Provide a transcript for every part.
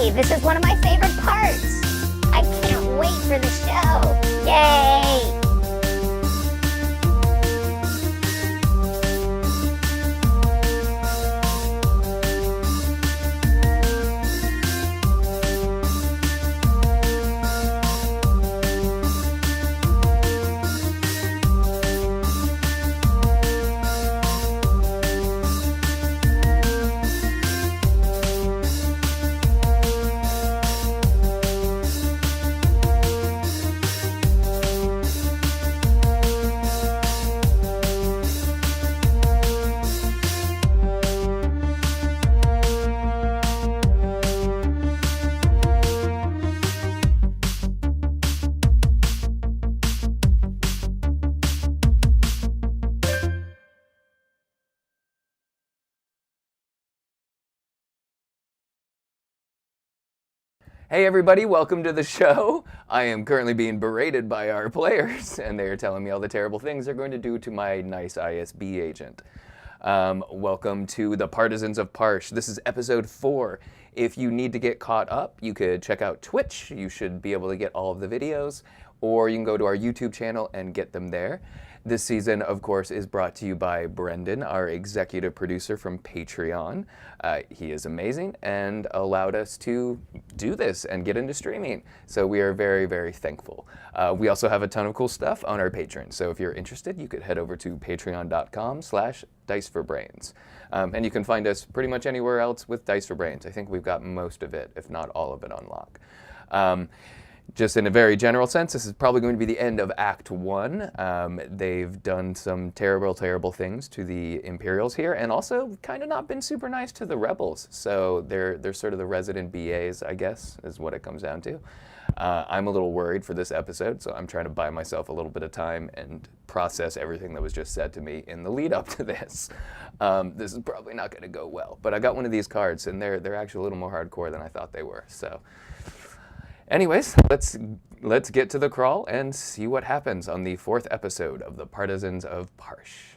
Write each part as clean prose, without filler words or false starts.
Yay! This is one of my favorite parts! I can't wait for the show! Yay! Hey everybody, welcome to the show. I am currently being berated by our players, and they are telling me all the terrible things they're going to do to my nice ISB agent. Welcome to the Partisans of Parsh. This is episode 4. If you need to get caught up, you could check out Twitch. You should be able to get all of the videos, or you can go to our YouTube channel and get them there. This season, of course, is brought to you by Brendan, our executive producer from Patreon. He is amazing and allowed us to do this and get into streaming. So we are very, very thankful. We also have a ton of cool stuff on our Patreon. So if you're interested, you could head over to patreon.com/diceforbrains. And you can find us pretty much anywhere else with Dice for Brains. I think we've got most of it, if not all of it, on lock. Just in a very general sense, this is probably going to be the end of Act 1. They've done some terrible, terrible things to the Imperials here, and also kind of not been super nice to the Rebels. So they're sort of the resident BAs, I guess, is what it comes down to. I'm a little worried for this episode, so I'm trying to buy myself a little bit of time and process everything that was just said to me in the lead up to this. This is probably not going to go well, but I got one of these cards, and they're actually a little more hardcore than I thought they were. So. Anyways, let's get to the crawl and see what happens on the 4th episode of the Partisans of Parsh.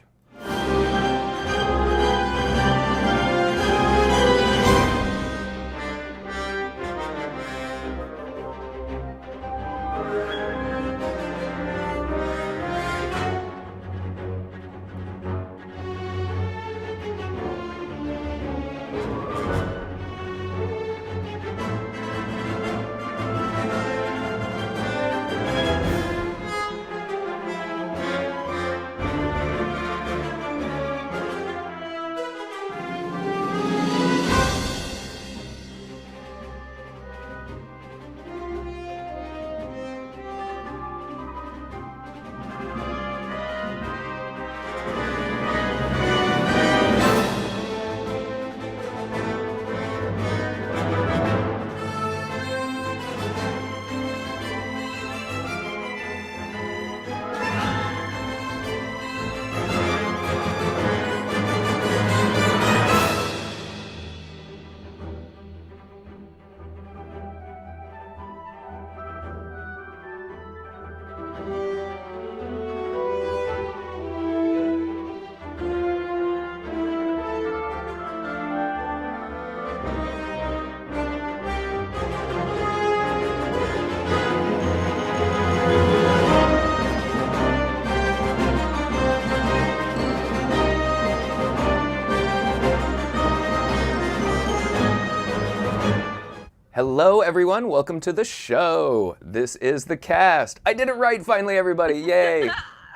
Hello everyone, welcome to the show. This is the cast. I did it right finally, everybody, yay.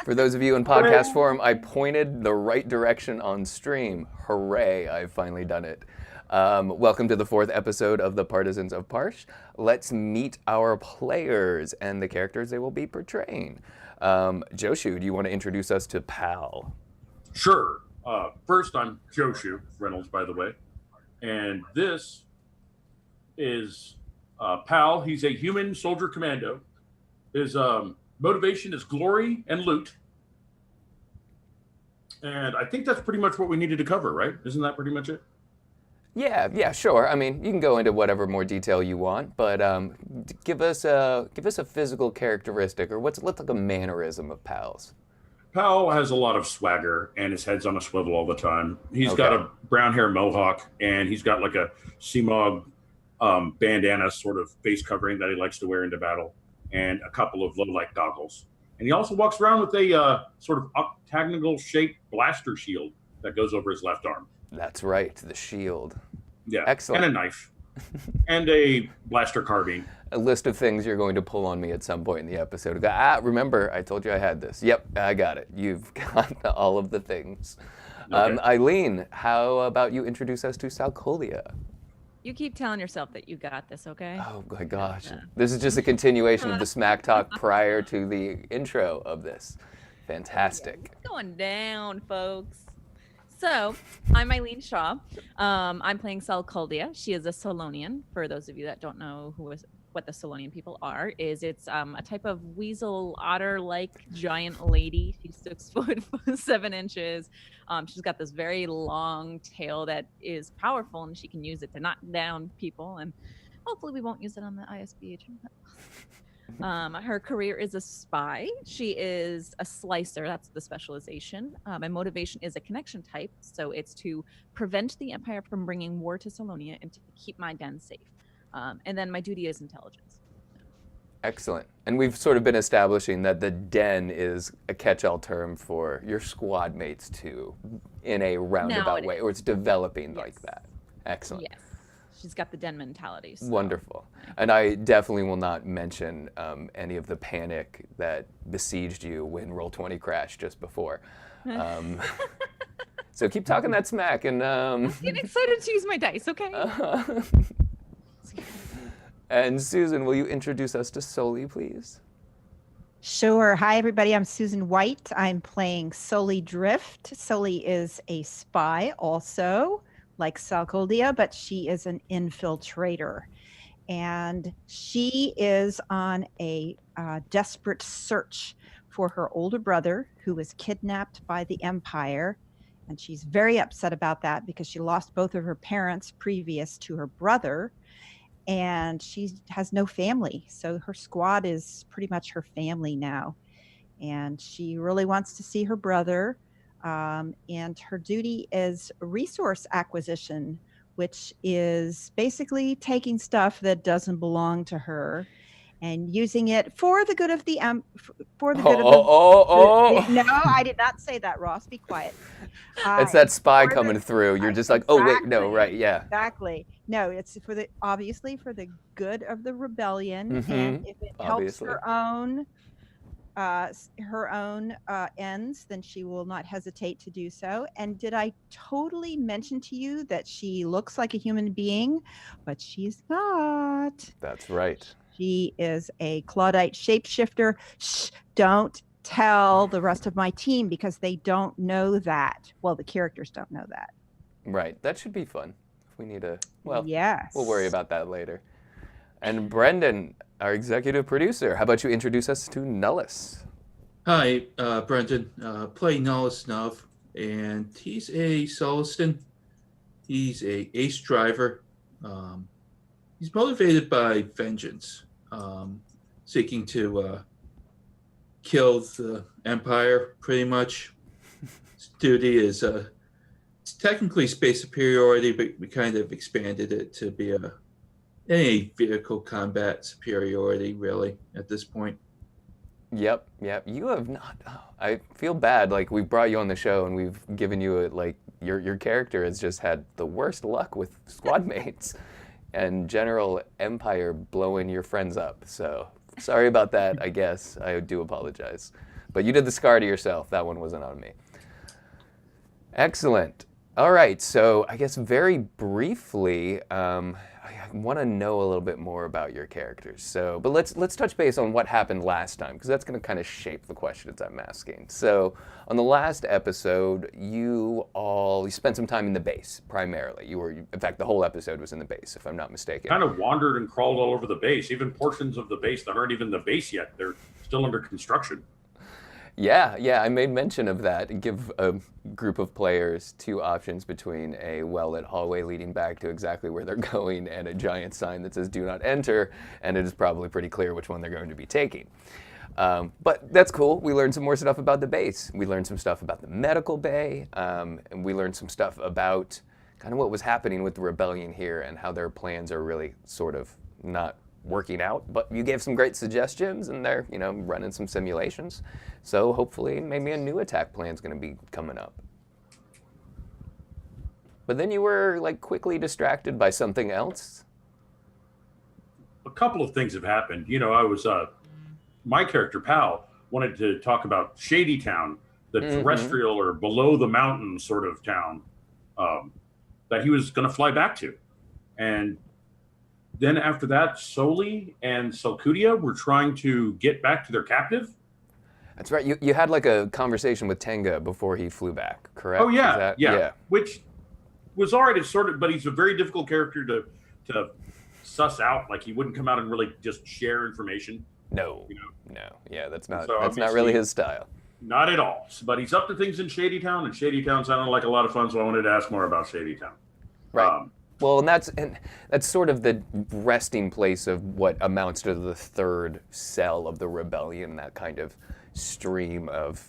For those of you in podcast form, I pointed the right direction on stream. Hooray, I've finally done it. Welcome to the 4th episode of the Partisans of Parsh. Let's meet our players and the characters they will be portraying. Joshu, do you want to introduce us to Pal? Sure. First, I'm Joshu Reynolds, by the way. And this is Pal. He's a human soldier commando. His motivation is glory and loot. And I think that's pretty much what we needed to cover, right? Isn't that pretty much it? Yeah, sure. I mean, you can go into whatever more detail you want, but give us a physical characteristic, or what's like a mannerism of Pal's. Pal has a lot of swagger, and his head's on a swivel all the time. He's got a brown hair mohawk, and he's got like a CMOG bandana sort of face covering that he likes to wear into battle, and a couple of low light goggles. And he also walks around with a sort of octagonal shaped blaster shield that goes over his left arm. That's right, the shield. Yeah, Excellent. and a knife, and a blaster carbine. A list of things you're going to pull on me at some point in the episode. Remember, I told you I had this. Yep, I got it. You've got all of the things. Okay. Eileen, how about you introduce us to Salcolia? You keep telling yourself that you got this, okay? Oh my gosh. This is just a continuation of the smack talk prior to the intro of this. Fantastic. It's going down, folks. So, I'm Eileen Shaw. I'm playing Salcolia. She is a Solonian. For those of you that don't know what the Solonian people are, it's a type of weasel otter-like giant lady. She's 6 foot 7 inches. She's got this very long tail that is powerful, and she can use it to knock down people. And hopefully, we won't use it on the ISB. Her career is a spy. She is a slicer. That's the specialization. My motivation is a connection type. So it's to prevent the Empire from bringing war to Salonia and to keep my den safe. And then my duty is intelligence. Excellent. And we've sort of been establishing that the den is a catch-all term for your squad mates too, in a roundabout way, or it's developing like that. Excellent. Yes. She's got the den mentality. So. Wonderful. And I definitely will not mention any of the panic that besieged you when Roll20 crashed just before. So keep talking that smack. And I'm getting excited to use my dice, okay? And Susan, will you introduce us to Soli, please? Sure. Hi, everybody. I'm Susan White. I'm playing Soli Drift. Soli is a spy also, like Salcolia, but she is an infiltrator. And she is on a desperate search for her older brother who was kidnapped by the Empire. And she's very upset about that because she lost both of her parents previous to her brother. And she has no family. So her squad is pretty much her family now. And she really wants to see her brother. And her duty is resource acquisition, which is basically taking stuff that doesn't belong to her and using it for the good of the No, I did not say that, Ross. Be quiet. It's that spy coming through. You're just like, oh wait, no, right, yeah. Exactly. No, it's obviously for the good of the rebellion, Mm-hmm. and if it helps Obviously. her own ends, then she will not hesitate to do so. And did I totally mention to you that she looks like a human being, but she's not? That's right. She is a Claudite shapeshifter. Shh, don't tell the rest of my team because they don't know that. Well, the characters don't know that. Right. That should be fun. If we need Yes. we'll worry about that later. And Brendan, our executive producer, how about you introduce us to Nullus? Hi, Brendan. Play Nullus Nuv, and he's a Soliston. He's a ace driver. He's motivated by vengeance, seeking to kill the Empire, pretty much. His duty is it's technically space superiority, but we kind of expanded it to be any vehicle combat superiority, really, at this point. Yep. You have not. I feel bad. Like, we brought you on the show and we've given you your character has just had the worst luck with squad mates and general Empire blowing your friends up. So sorry about that. I guess I do apologize, but you did the scar to yourself. That one wasn't on me. Excellent. All right. So I guess very briefly, I want to know a little bit more about your characters. So, but let's touch base on what happened last time, because that's going to kind of shape the questions I'm asking. So, on the last episode, you spent some time in the base primarily. In fact, the whole episode was in the base, if I'm not mistaken. Kind of wandered and crawled all over the base, even portions of the base that aren't even the base yet. They're still under construction. Yeah, I made mention of that. Give a group of players two options between a well-lit hallway leading back to exactly where they're going and a giant sign that says "Do not enter," and it is probably pretty clear which one they're going to be taking. But that's cool. We learned some more stuff about the base. We learned some stuff about the medical bay, and we learned some stuff about kind of what was happening with the rebellion here and how their plans are really sort of not working out. But you gave some great suggestions, and they're running some simulations. So hopefully, maybe a new attack plan is going to be coming up. But then you were like quickly distracted by something else. A couple of things have happened. I was my character Pal wanted to talk about Shady Town, the terrestrial or below the mountain sort of town that he was going to fly back to. And then after that, Soli and Selkudia were trying to get back to their captive. That's right. You had like a conversation with Tenga before he flew back, correct? Oh yeah, yeah. Which was already sort of, but he's a very difficult character to suss out. Like he wouldn't come out and really just share information. No. Yeah, that's not So that's not really his style. Not at all. But he's up to things in Shady Town, and Shady Town sounded like a lot of fun. So I wanted to ask more about Shady Town. Right. Well, and that's sort of the resting place of what amounts to the third cell of the rebellion. That kind of stream of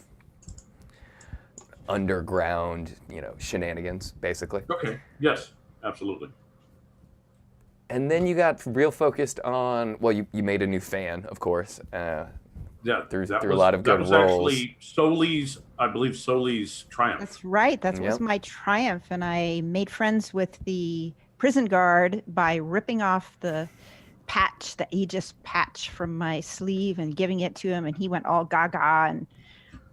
underground, shenanigans, basically. Okay. Yes. Absolutely. And then you got real focused on, well, you made a new fan, of course. Through a lot of good roles. That was actually Soli's triumph. That's right. That was my triumph. And I made friends with the prison guard by ripping off the patch, the Aegis patch from my sleeve and giving it to him. And he went all gaga and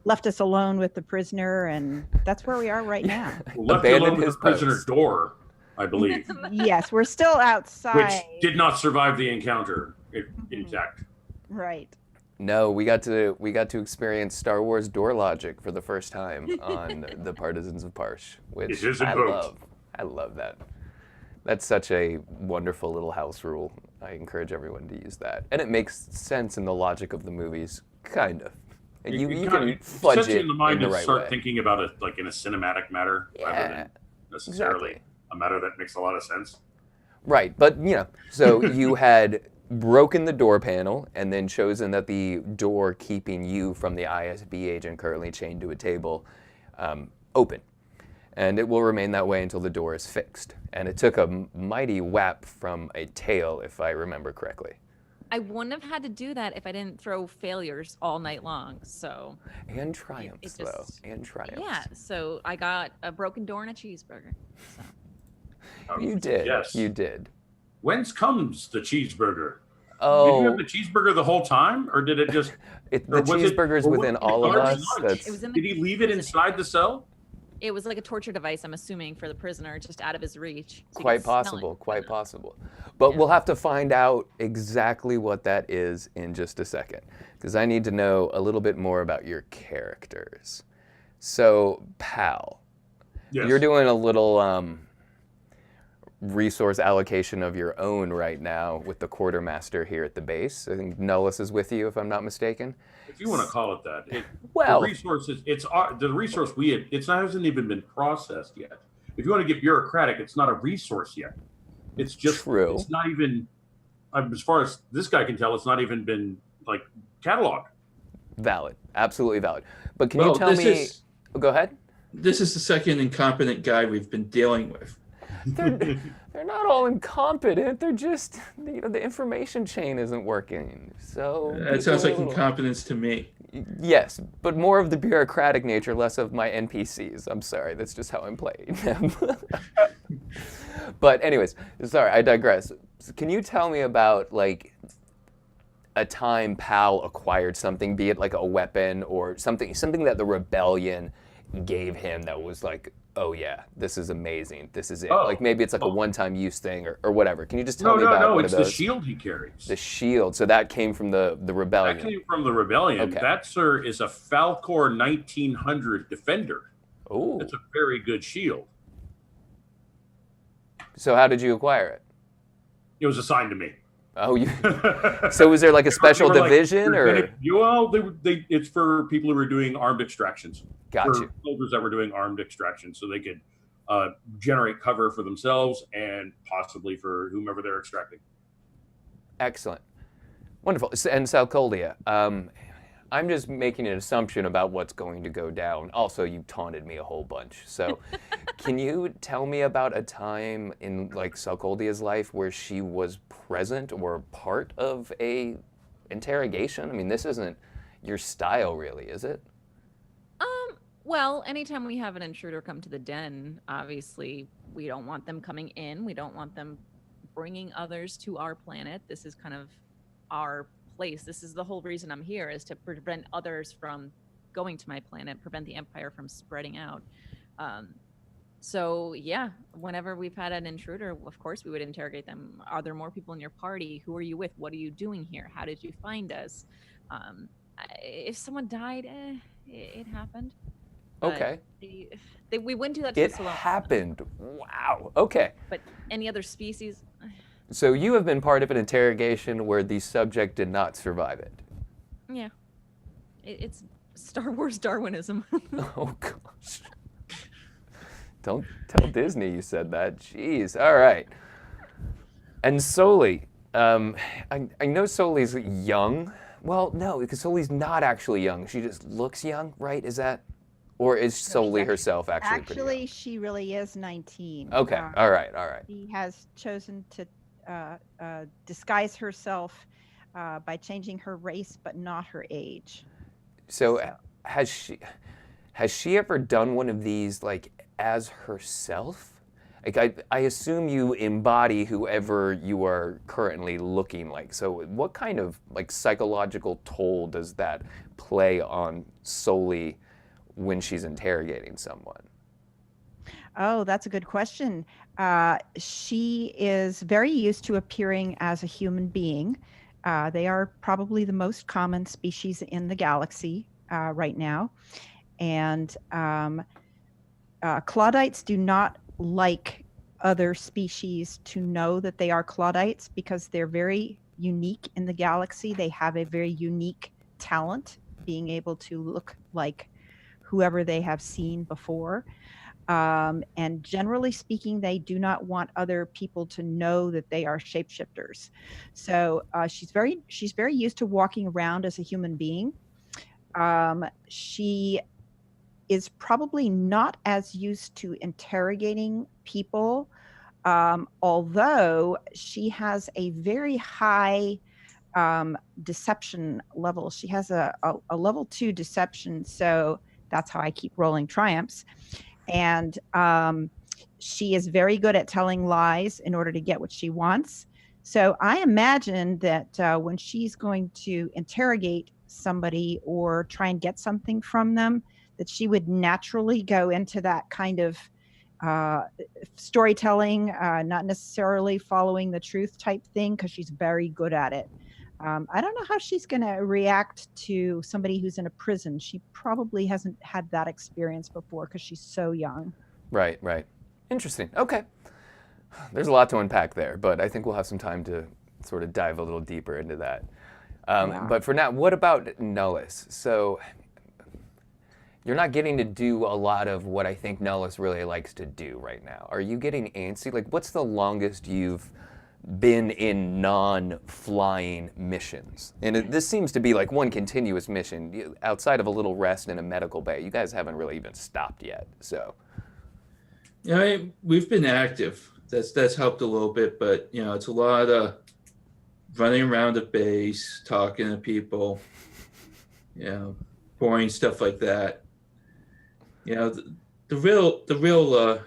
left us alone with the prisoner. And that's where we are right now. Left alone with the prisoner door, I believe. Yes, we're still outside. Which did not survive the encounter, intact. Right. No, we got to experience Star Wars door logic for the first time on the Partisans of Parsh, which I love that. That's such a wonderful little house rule. I encourage everyone to use that, and it makes sense in the logic of the movies, kind of. And you can fudge it in the mind in the to right start way. thinking about it like in a cinematic matter rather than necessarily a matter that makes a lot of sense. Right, but so you had broken the door panel and then chosen that the door keeping you from the ISB agent currently chained to a table open. And it will remain that way until the door is fixed. And it took a mighty whap from a tail, if I remember correctly. I wouldn't have had to do that if I didn't throw failures all night long. So and triumphs, though. And triumphs. Yeah, so I got a broken door and a cheeseburger. So. You did. Yes. You did. Whence comes the cheeseburger? Oh. Did you have the cheeseburger the whole time, or did it just? The cheeseburger's within all of us. Did he leave it inside the cell? It was like a torture device, I'm assuming, for the prisoner, just out of his reach. So quite possible. But we'll have to find out exactly what that is in just a second, because I need to know a little bit more about your characters. So, Pal, you're doing a little resource allocation of your own right now with the quartermaster here at the base. I think Nullus is with you, if I'm not mistaken. If you want to call it that. The resources, the resource hasn't even been processed yet. If you want to get bureaucratic, it's not a resource yet. It's just true. It's not even, as far as this guy can tell, it's not even been like cataloged. Valid, absolutely valid. But can you tell me? Go ahead. This is the second incompetent guy we've been dealing with. They're not all incompetent. They're just, the information chain isn't working. So that sounds like incompetence to me. Yes, but more of the bureaucratic nature, less of my NPCs. I'm sorry, that's just how I'm playing them. But anyways, sorry, I digress. Can you tell me about like a time Pal acquired something, be it like a weapon or something that the rebellion gave him that was like, oh yeah, this is amazing, this is it. Like maybe it's like a one-time use thing or whatever. Can you just tell me about one of those? No, it's the shield he carries. The shield. So that came from the rebellion. That came from the rebellion. Okay. That, sir, is a Falcor 1900 Defender. Oh. It's a very good shield. So how did you acquire it? It was assigned to me. Oh, so was there like a special division or? It's for people who were doing armed extractions. Gotcha. For soldiers that were doing armed extractions, so they could generate cover for themselves and possibly for whomever they're extracting. Excellent, wonderful. And Salcoldia, I'm just making an assumption about what's going to go down. Also, you taunted me a whole bunch. So, can you tell me about a time in like Salkoldia's life where she was present or part of a interrogation? I mean, this isn't your style, really, is it? Well, anytime we have an intruder come to the den, obviously we don't want them coming in. We don't want them bringing others to our planet. This is kind of our place. This is the whole reason I'm here, is to prevent others from going to my planet, prevent the Empire from spreading out. So yeah, whenever we've had an intruder, of course we would interrogate them. Are there more people in your party? Who are you with? What are you doing here? How did you find us? If someone died, it happened. But Okay. we wouldn't do that to It the Salon. happened. Wow. Okay. But any other species? So you have been part of an interrogation where the subject did not survive it. Yeah. It's Star Wars Darwinism. Oh gosh. Don't tell Disney you said that. Jeez. All right. And Soli, I know Soli's young. Well, no, because Soli's not actually young. She just looks young, right? Is that, or is Soli herself actually pretty young? Actually, she really is 19. Okay. All right. All right. She has chosen to disguise herself by changing her race, but not her age. So has she ever done one of these like as herself? Like I assume you embody whoever you are currently looking like. So what kind of like psychological toll does that play on Soli when she's interrogating someone? Oh, that's a good question. She is very used to appearing as a human being. They are probably the most common species in the galaxy right now. And Claudites do not like other species to know that they are Claudites because they're very unique in the galaxy. They have a very unique talent, being able to look like whoever they have seen before. And generally speaking, they do not want other people to know that they are shapeshifters. So she's very used to walking around as a human being. She is probably not as used to interrogating people, although she has a very high deception level. She has a level 2 deception, so that's how I keep rolling triumphs. And she is very good at telling lies in order to get what she wants. So I imagine that when she's going to interrogate somebody or try and get something from them, that she would naturally go into that kind of storytelling, not necessarily following the truth type thing, because she's very good at it. I don't know how she's going to react to somebody who's in a prison. She probably hasn't had that experience before because she's so young. Right, right. Interesting. Okay. There's a lot to unpack there, but I think we'll have some time to sort of dive a little deeper into that. But for now, what about Nullus? So you're not getting to do a lot of what I think Nullus really likes to do right now. Are you getting antsy? Like, what's the longest you've been in non-flying missions? And this seems to be like one continuous mission outside of a little rest in a medical bay. You guys haven't really even stopped yet, so. Yeah, I mean, we've been active. That's helped a little bit, but it's a lot of running around the base, talking to people, boring stuff like that. The real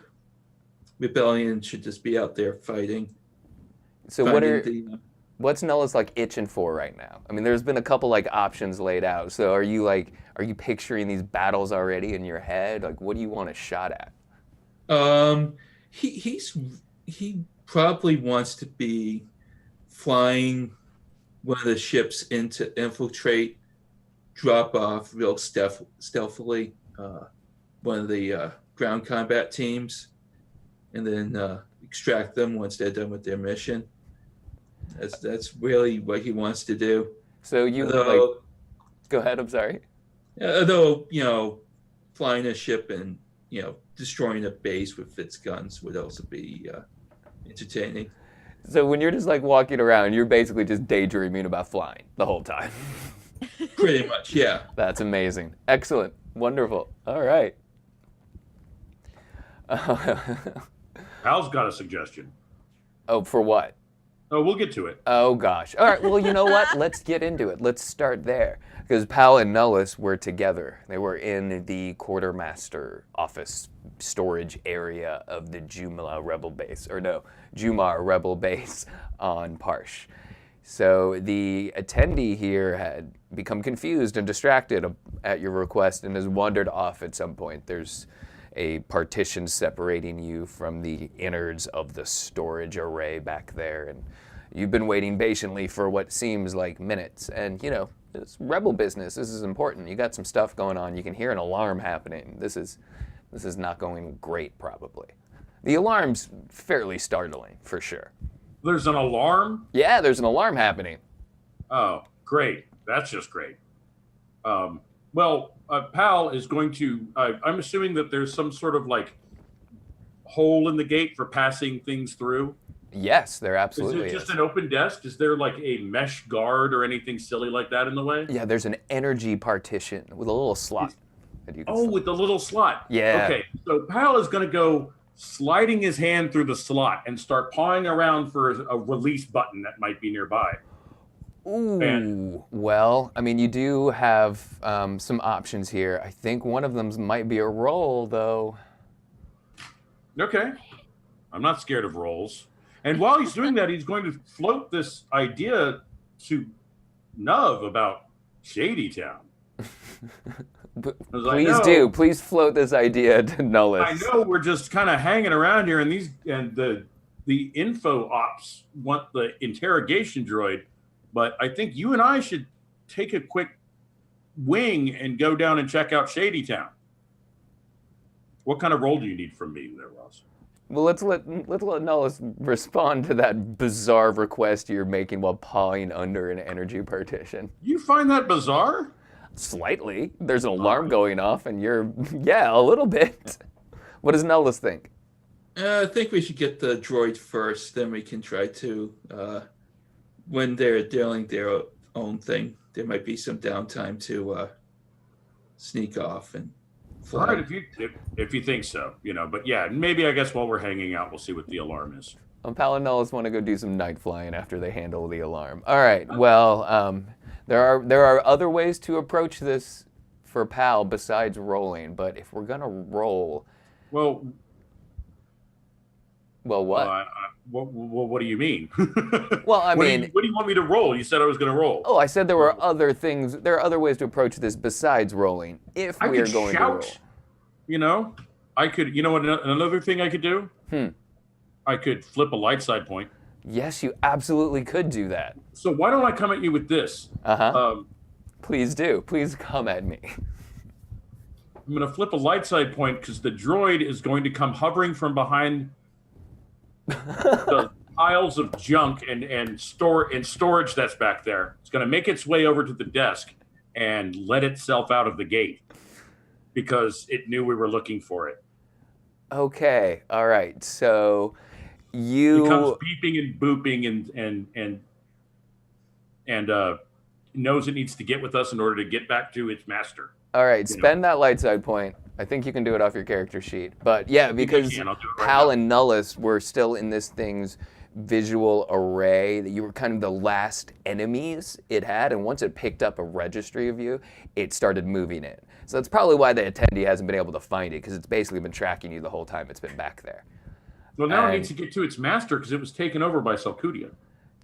rebellion should just be out there fighting. So what's Nullus like itching for right now? I mean, there's been a couple like options laid out. So are you picturing these battles already in your head? Like, what do you want a shot at? He probably wants to be flying one of the ships in to infiltrate, drop off real stealthily one of the ground combat teams, and then extract them once they're done with their mission. That's really what he wants to do. So go ahead. I'm sorry. Although flying a ship and destroying a base with its guns would also be entertaining. So when you're just like walking around, you're basically just daydreaming about flying the whole time. Pretty much, yeah. That's amazing. Excellent. Wonderful. All right. Pal's got a suggestion. Oh, for what? Oh, we'll get to it. Oh, gosh. All right. Well, you know what? Let's get into it. Let's start there. Because Pal and Nullus were together. They were in the quartermaster office storage area of the Jumar rebel base on Parsh. So the attendee here had become confused and distracted at your request and has wandered off at some point. There's a partition separating you from the innards of the storage array back there, and you've been waiting patiently for what seems like minutes. And, you know, it's rebel business. This is important. You got some stuff going on. You can hear an alarm happening. This is not going great, probably. The alarm's fairly startling, for sure. There's an alarm? Yeah, there's an alarm happening. Oh, great. That's just great. Pal is going to, I'm assuming that there's some sort of like hole in the gate for passing things through. Yes, there absolutely is. It just an open desk? Is there like a mesh guard or anything silly like that in the way? Yeah, there's an energy partition with a little slot. With the little slot. Yeah. Okay, so Pal is going to go sliding his hand through the slot and start pawing around for a release button that might be nearby. Ooh, well, I mean, you do have some options here. I think one of them might be a roll, though. Okay. I'm not scared of rolls. And while he's doing that, he's going to float this idea to Nuv about Shady Town. Please do. Please float this idea to Nullus. I know we're just kind of hanging around here, and the info ops want the interrogation droid, but I think you and I should take a quick wing and go down and check out Shady Town. What kind of role do you need from me there, Ross? Well, let's let Nullus respond to that bizarre request you're making while pawing under an energy partition. You find that bizarre? Slightly. There's an alarm going off, and yeah, a little bit. What does Nullus think? I think we should get the droid first, then we can try to, when they're doing their own thing, there might be some downtime to sneak off and fly. All right, if you think so, but yeah, maybe I guess while we're hanging out, we'll see what the alarm is. Pal and Nullus want to go do some night flying after they handle the alarm. All right, well, there are other ways to approach this for Pal besides rolling, but if we're gonna roll, well, what? What do you mean? Well, I mean, what do you want me to roll? You said I was going to roll. Oh, I said there were other things. There are other ways to approach this besides rolling. If we are going to roll, I could. You know what? Another thing I could do. I could flip a light side point. Yes, you absolutely could do that. So why don't I come at you with this? Please do. Please come at me. I'm going to flip a light side point because the droid is going to come hovering from behind the piles of junk and storage that's back there. It's going to make its way over to the desk and let itself out of the gate because it knew we were looking for it. Okay. All right. So it comes beeping and booping and knows it needs to get with us in order to get back to its master. All right. Spend that light side point. I think you can do it off your character sheet. But yeah, because Pal and Nullus were still in this thing's visual array, that you were kind of the last enemies it had, and once it picked up a registry of you, it started moving in. So that's probably why the attendee hasn't been able to find it, because it's basically been tracking you the whole time it's been back there. Well, now it needs to get to its master because it was taken over by Selkudia.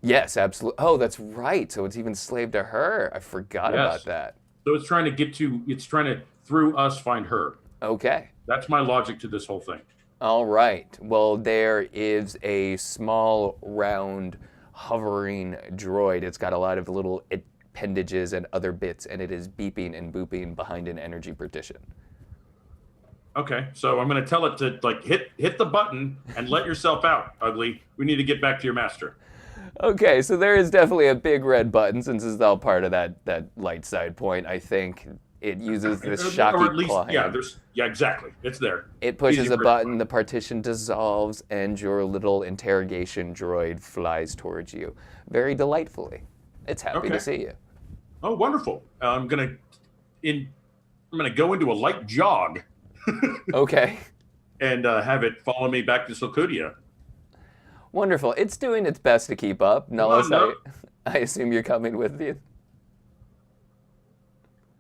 Yes, absolutely. Oh, that's right. So it's even slave to her. I forgot about that. So it's trying to, through us, find her. Okay. That's my logic to this whole thing. All right. Well, there is a small, round, hovering droid. It's got a lot of little appendages and other bits, and it is beeping and booping behind an energy partition. Okay, so I'm going to tell it to hit the button and let yourself out, ugly. We need to get back to your master. Okay, so there is definitely a big red button, since it's all part of that light side point. I think it uses this shocky claw hand. Yeah, exactly. It's there. It pushes a button, the partition dissolves, and your little interrogation droid flies towards you very delightfully. It's happy to see you. Oh, wonderful. I'm gonna go into a light jog Okay. and have it follow me back to Sokudia. Wonderful. It's doing its best to keep up. Nullis, Nub. I assume you're coming with you.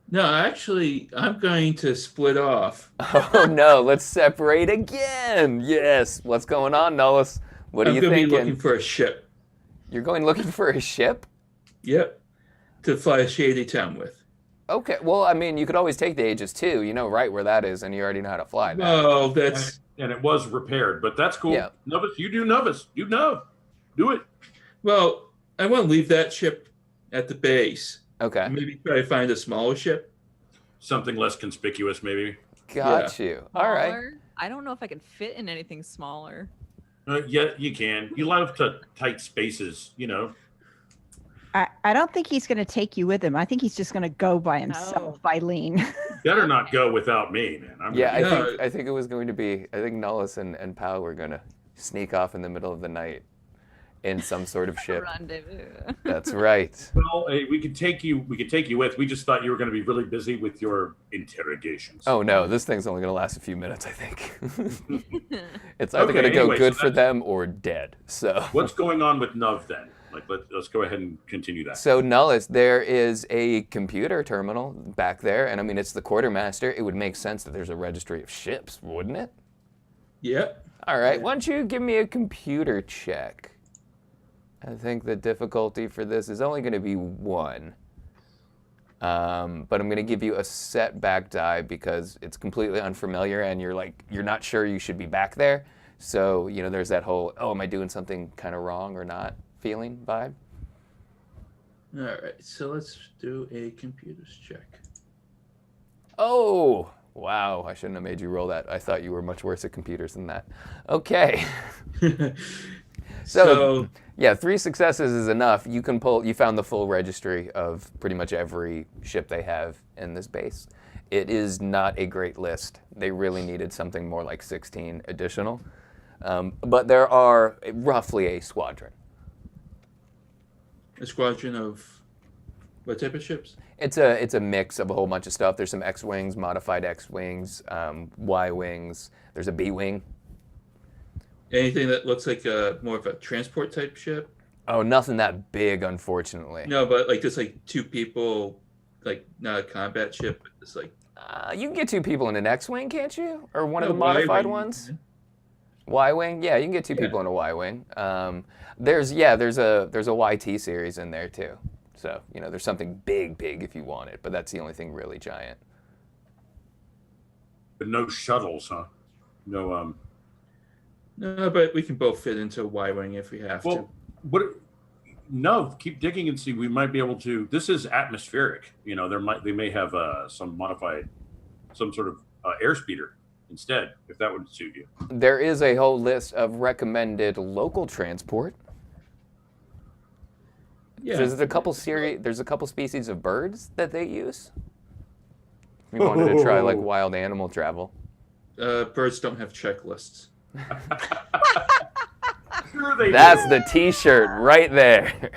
No, actually, I'm going to split off. Oh no, let's separate again. Yes. What's going on, Nullis? What are I'm you going to be thinking? looking for a ship. You're going looking for a ship? Yep. To fly a Shady Town with. Okay. Well, I mean, you could always take the Aegis too. You know right where that is, and you already know how to fly that. Oh, that's... And it was repaired, but that's cool. Yeah. Novus, you do Novus. You know. Do it. Well, I want to leave that ship at the base. Okay. Maybe try to find a smaller ship. Something less conspicuous, maybe. Got you. All right. Smaller? I don't know if I can fit in anything smaller. Yeah, you can. You love to tight spaces, you know. I don't think he's going to take you with him. I think he's just going to go by himself, Eileen. Better not go without me, man. I think it was going to be. I think Nullis and Pal were going to sneak off in the middle of the night in some sort of ship. Rendezvous. That's right. Well, hey, we could take you with. We just thought you were going to be really busy with your interrogations. Oh no, this thing's only going to last a few minutes, I think. It's either Okay, going to go anyway, good so for them or dead. So What's going on with Nuv then? Like, let's go ahead and continue that. So Nullis, there is a computer terminal back there, and I mean it's the quartermaster. It would make sense that there's a registry of ships, wouldn't it? Yep. All right, why don't you give me a computer check? I think the difficulty for this is only going to be 1. But I'm going to give you a setback die because it's completely unfamiliar and you're not sure you should be back there. So, there's that whole, oh, am I doing something kind of wrong or not feeling vibe. All right, so let's do a computers check. Oh, wow. I shouldn't have made you roll that. I thought you were much worse at computers than that. Okay. So, yeah, 3 successes is enough. You found the full registry of pretty much every ship they have in this base. It is not a great list. They really needed something more like 16 additional. But there are roughly a squadron. A squadron of what type of ships? It's a mix of a whole bunch of stuff. There's some X-Wings, modified X-Wings, Y-Wings. There's a B-Wing. Anything that looks like more of a transport type ship? Oh, nothing that big, unfortunately. No, but like just like 2 people, like not a combat ship, but just like... You can get 2 people in an X-Wing, can't you? Or one of No, the modified Y-Wing. ones? Y-Wing? Yeah, you can get 2 people in a Y-Wing. There's a YT series in there too. So, there's something big if you want it, but that's the only thing really giant. But no shuttles, huh? No, No, but we can both fit into a Y-Wing if we have to. No, keep digging and see. We might be able to. This is atmospheric. They may have some sort of airspeeder instead, if that would suit you. There is a whole list of recommended local transport. Yeah. There's a couple species of birds that they use. If you wanted to try like wild animal travel. Birds don't have checklists. Sure they That's do. the T-shirt right there.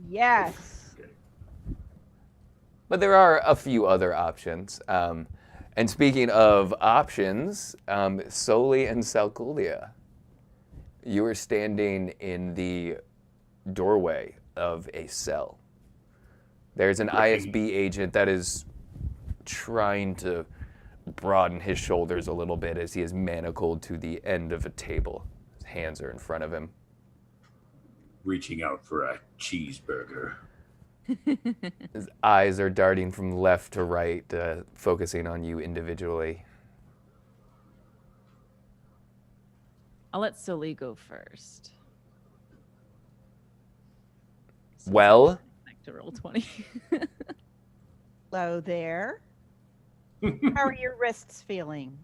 Yes. But there are a few other options. And speaking of options, Soli and Salculia, you are standing in the doorway of a cell. There's an ISB agent that is trying to broaden his shoulders a little bit as he is manacled to the end of a table. His hands are in front of him. Reaching out for a cheeseburger. His eyes are darting from left to right, focusing on you individually. I'll let Sully go first. Well, Back to roll 20. Hello there. How are your wrists feeling?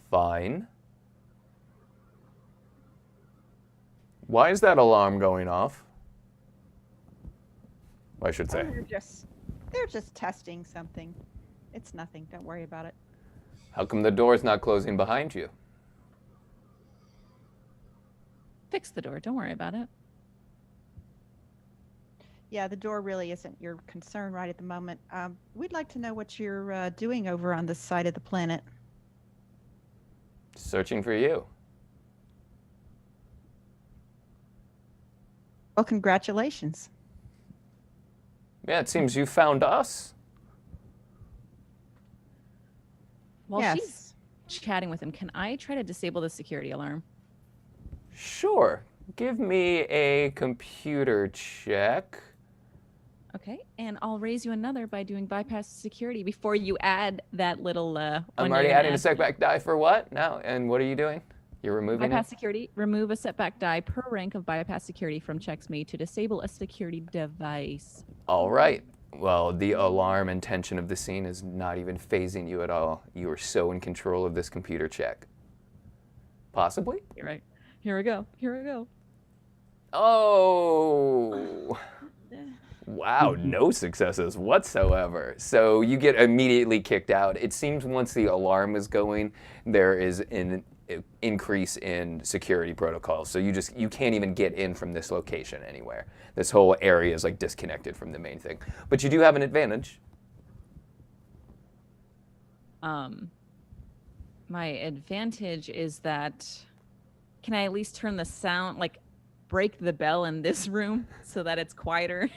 fine. Why is that alarm going off? I should say. Oh, they're just testing something. It's nothing. Don't worry about it. How come the door's not closing behind you? Fix the door. Don't worry about it. Yeah, the door really isn't your concern right at the moment. We'd like to know what you're doing over on this side of the planet. Searching for you. Well, congratulations. Yeah, it seems you found us. While Yes. she's chatting with him, can I try to disable the security alarm? Sure. Give me a computer check. Okay, and I'll raise you another by doing bypass security before you add that little. I'm one already you're gonna adding a add. setback die for what now? And what are you doing? You're removing Bypass it? security. Remove a setback die per rank of bypass security from checks made to disable a security device. All right. Well, the alarm and tension of the scene is not even phasing you at all. You are so in control of this computer check. Possibly? You're right. Here we go. Here we go. Oh. Wow, no successes whatsoever. So you get immediately kicked out. It seems once the alarm is going, there is an increase in security protocols. So you can't even get in from this location anywhere. This whole area is like disconnected from the main thing. But you do have an advantage. My advantage is that can I at least turn the sound like break the bell in this room so that it's quieter?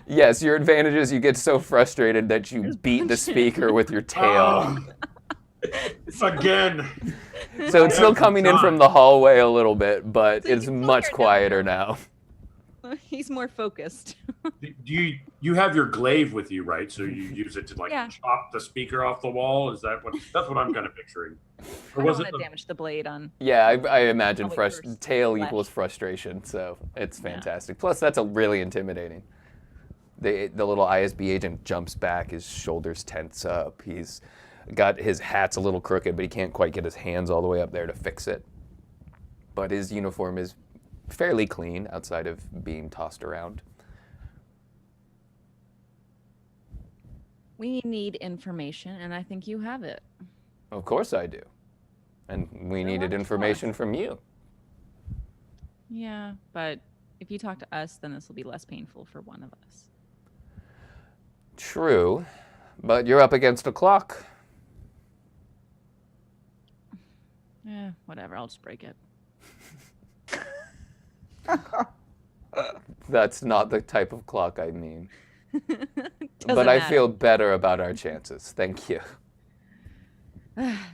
Yes, your advantage is you get so frustrated that you beat the speaker with your tail. Again. So it's still coming in from the hallway a little bit, but So you it's can still much hear it quieter down now. He's more focused. You have your glaive with you, right? So you use it to like Yeah. chop the speaker off the wall. Is that what? That's what I'm kind of picturing. I Or don't was want it? to damage the blade on. Yeah, I imagine Probably first tail flesh. equals frustration, so it's Yeah. fantastic. Plus, that's a really intimidating. The little ISB agent jumps back, his shoulders tense up. He's got his hat's a little crooked, but he can't quite get his hands all the way up there to fix it. But his uniform is fairly clean outside of being tossed around. We need information, and I think you have it. Of course I do. And we You're needed allowed to information trust. from you. Yeah, but if you talk to us, then this will be less painful for one of us. True, but you're up against a clock. Yeah, whatever. I'll just break it. That's not the type of clock I mean. Doesn't But I matter. feel better about our chances. Thank you.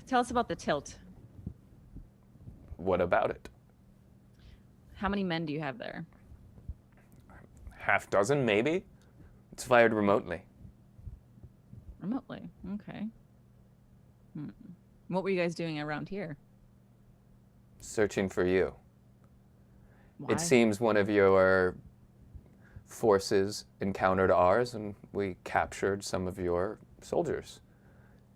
Tell us about the tilt. What about it? How many men do you have there? Half dozen, maybe? It's fired remotely. Remotely. Okay. What were you guys doing around here? Searching for you. Why? It seems one of your forces encountered ours, and we captured some of your soldiers.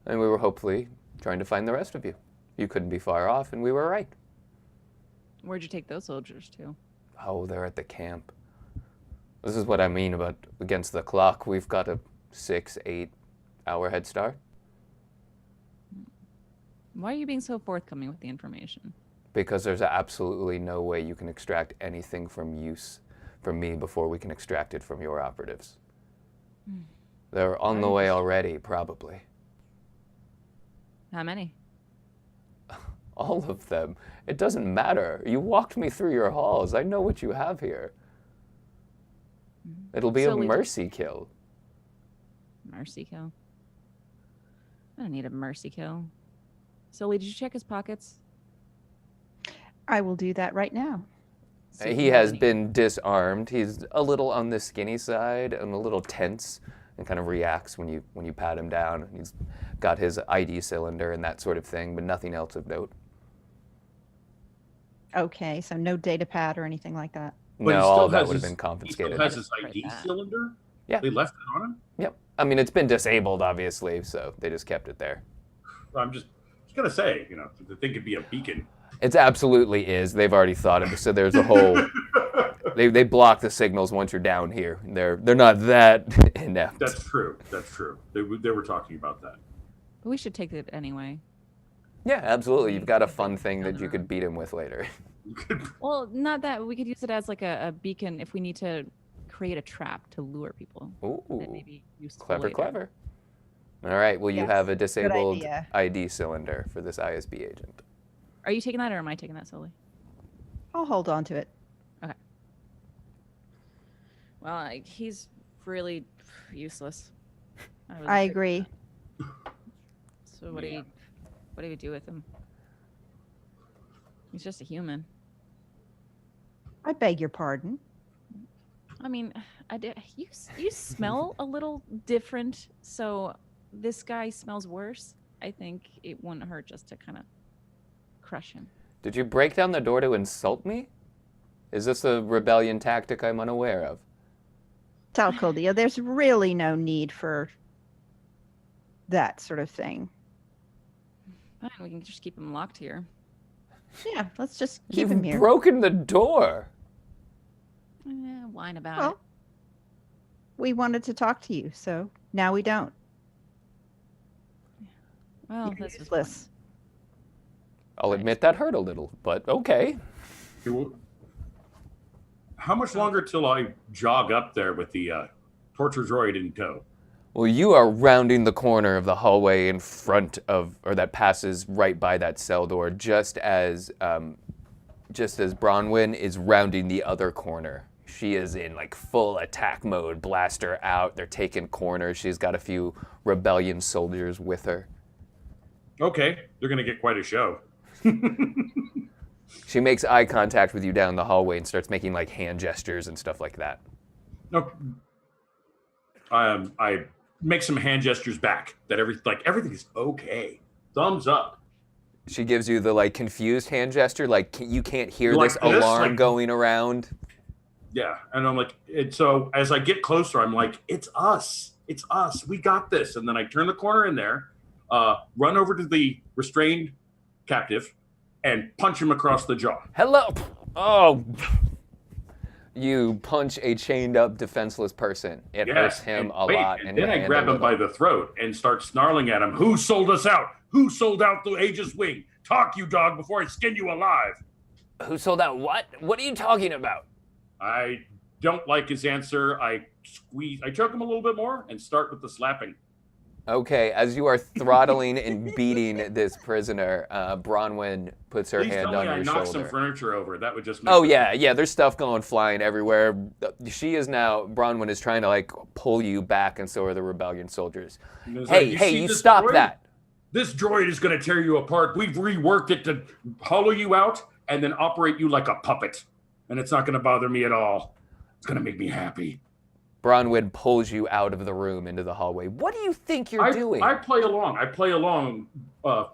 And we were hopefully trying to find the rest of you. You couldn't be far off, and we were right. Where'd you take those soldiers to? Oh, they're at the camp. This is what I mean about against the clock. We've got a 6-8 hour head start. Why are you being so forthcoming with the information? Because there's absolutely no way you can extract anything from me before we can extract it from your operatives. They're on the way already, probably. How many? All of them. It doesn't matter. You walked me through your halls. I know what you have here. It'll be a So we- mercy kill. Mercy kill. I don't need a mercy kill. Sully, did you check his pockets? I will do that right now. See if He have has any- been disarmed. He's a little on the skinny side and a little tense and kind of reacts when you pat him down. He's got his ID cylinder and that sort of thing, but nothing else of note. Okay, so no data pad or anything like that. But he No, still all that has would have his- been He still confiscated. has his Right ID back. cylinder. Yeah. They left it on him. Yep. I mean, it's been disabled, obviously, so they just kept it there. I'm just gonna say, the thing could be a beacon. It absolutely is. They've already thought of it. So there's a whole. They block the signals once you're down here. They're not that inept. That's true. That's true. They were talking about that. But we should take it anyway. Yeah, absolutely. You've got a If they fun can thing down that the you could road. beat him with later. Well, not that. We could use it as like a beacon if we need to create a trap to lure people. Ooh, That may be useful clever, later. clever. All right, well, you Yes, have a good disabled idea. ID cylinder for this ISB agent. Are you taking that, or am I taking that solely? I'll hold on to it. Well, he's really useless. I agree. So what do you do with him? He's just a human. I beg your pardon. I mean, you smell a little different, so this guy smells worse. I think it wouldn't hurt just to kind of crush him. Did you break down the door to insult me? Is this a rebellion tactic I'm unaware of? Salcoldia, there's really no need for that sort of thing. Fine, we can just keep him locked here. Yeah, let's just keep You've him here. broken the door. Whine about Well, it. we wanted to talk to you, so now we don't. Well, You're this is useless. I'll admit that hurt a little, but okay. How much longer till I jog up there with the torture droid in tow? Well, you are rounding the corner of the hallway in front of, or that passes right by that cell door, just as Bronwyn is rounding the other corner. She is in like full attack mode, blaster out. They're taking corners. She's got a few rebellion soldiers with her. Okay, they're gonna get quite a show. She makes eye contact with you down the hallway and starts making like hand gestures and stuff like that. No, I make some hand gestures back that everything is okay. Thumbs up. She gives you the like confused hand gesture, like you can't hear Like this this? alarm Like- going around. Yeah, and I'm like, so as I get closer, I'm like, it's us, we got this. And then I turn the corner in there, run over to the restrained captive, and punch him across the jaw. Hello. Oh. You punch a chained up, defenseless person. It hurts him a lot. And then I grab him by the throat and start snarling at him. Who sold us out? Who sold out the Aegis Wing? Talk, you dog, before I skin you alive. Who sold out what? What are you talking about? I don't like his answer. I choke him a little bit more and start with the slapping. Okay, as you are throttling and beating this prisoner, Bronwyn puts her Please hand tell on me I your knocked shoulder. some furniture over. That would just make Oh it- yeah, there's stuff going flying everywhere. Bronwyn is trying to like pull you back, and so are the rebellion soldiers. And it's like, Hey, see you this stop droid? that. This droid is going to tear you apart. We've reworked it to hollow you out and then operate you like a puppet. And it's not going to bother me at all. It's going to make me happy. Bronwyn pulls you out of the room into the hallway. What do you think you're doing? I play along. I play along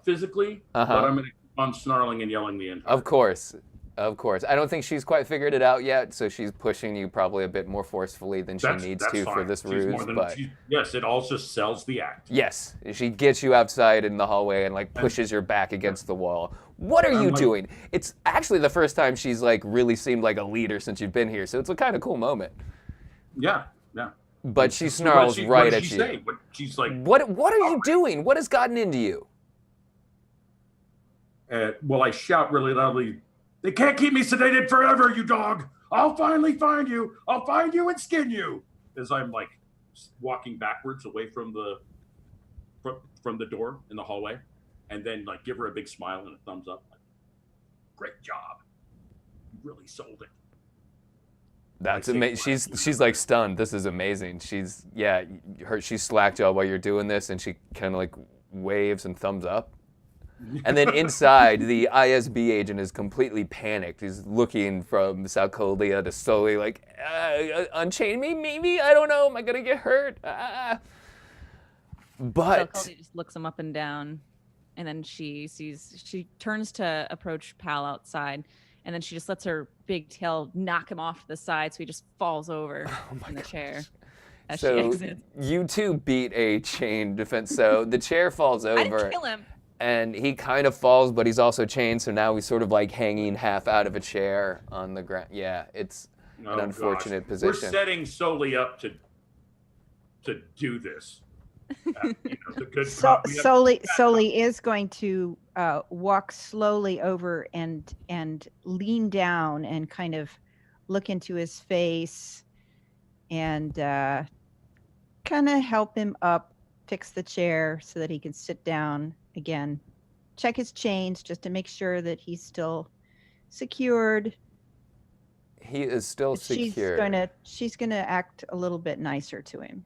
physically, Uh-huh. but I'm going to keep on snarling and yelling the entire Of course. I don't think she's quite figured it out yet, so she's pushing you probably a bit more forcefully than she needs to for fine. this She's ruse. more than- But yes, it all just sells the act. yes, she gets you outside in the hallway and like pushes your back against the wall. What are I'm you like- doing? It's actually the first time she's like really seemed like a leader since you've been here, so it's a kind of cool moment. Yeah. But she So snarls what right does at she you. say? She's like, What are you doing? What has gotten into you? well, I shout really loudly, they can't keep me sedated forever, you dog. I'll finally find you. I'll find you and skin you. As I'm like walking backwards away from the door in the hallway, and then like give her a big smile and a thumbs up. Like, great job. You really sold it. That's I say amazing. She's like stunned. This is amazing. She's slacked y'all while you're doing this, and she kind of like waves and thumbs up. And then inside, the ISB agent is completely panicked. He's looking from Salcoldia to Sully, like, unchain me, maybe? I don't know. Am I going to get hurt? But So Cody just looks him up and down, and then she turns to approach Pal outside, and then she just lets her big tail knock him off to the side, so he just falls over in the chair as she so exits. you two beat a chain defense. So the chair falls I over. didn't kill him. And he kind of falls, but he's also chained, so now he's sort of like hanging half out of a chair on the ground. Yeah, it's Oh, an unfortunate gosh. position. We're setting Soli up to do this. The good cop. We have- Soli is going to walk slowly over and lean down and kind of look into his face and kind of help him up, fix the chair so that he can sit down again. Check his chains just to make sure that he's still secured. He is still But secure. she's gonna act a little bit nicer to him.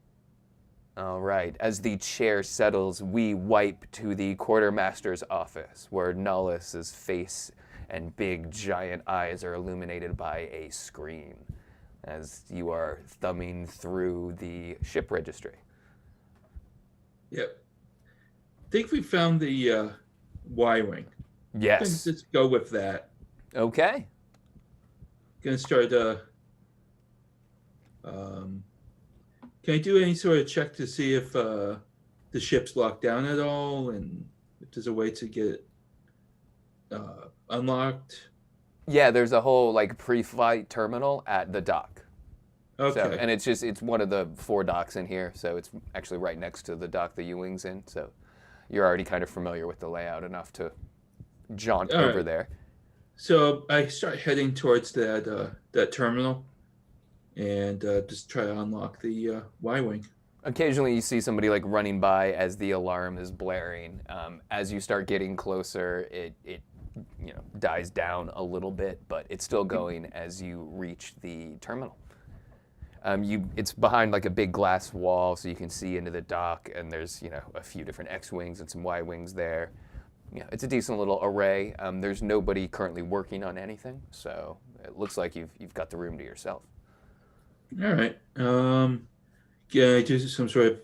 All right. As the chair settles, we wipe to the quartermaster's office, where Nullus's face and big giant eyes are illuminated by a screen as you are thumbing through the ship registry. Yep. I think we found the Y-wing. Yes. Let's go with that. Okay. Gonna start. Can I do any sort of check to see if the ship's locked down at all, and if there's a way to get it unlocked? Yeah, there's a whole like pre-flight terminal at the dock. Okay. So, and it's one of the 4 docks in here, so it's actually right next to the dock the U-Wing's in. So you're already kind of familiar with the layout enough to jaunt All over right. there. So I start heading towards that terminal, and just try to unlock the Y-wing. Occasionally, you see somebody like running by as the alarm is blaring. As you start getting closer, it dies down a little bit, but it's still going as you reach the terminal. It's behind like a big glass wall, so you can see into the dock, and there's a few different X-wings and some Y-wings there. It's a decent little array. There's nobody currently working on anything, so it looks like you've got the room to yourself. All right. Can I do some sort of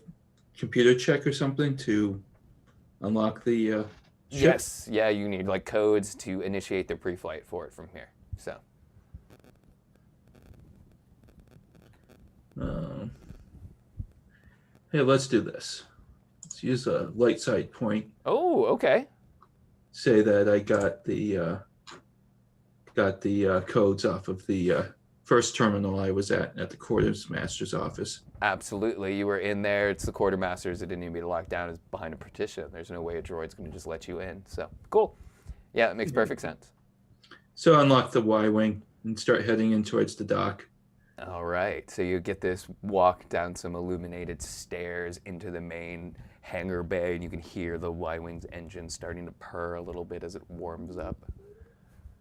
computer check or something to unlock the ship? Yes, yeah, you need like codes to initiate the pre-flight for it from here. So. Hey, let's do this. Let's use a light side point. Oh, okay. Say that I got the codes off of the first terminal I was at the quartermaster's office. Absolutely, you were in there. It's the quartermasters. It didn't need to be locked down. It's behind a partition. There's no way a droid's going to just let you in. So cool. Yeah, it makes perfect sense. So unlock the Y-wing and start heading in towards the dock. All right, so you get this walk down some illuminated stairs into the main hangar bay, and you can hear the Y-wing's engine starting to purr a little bit as it warms up.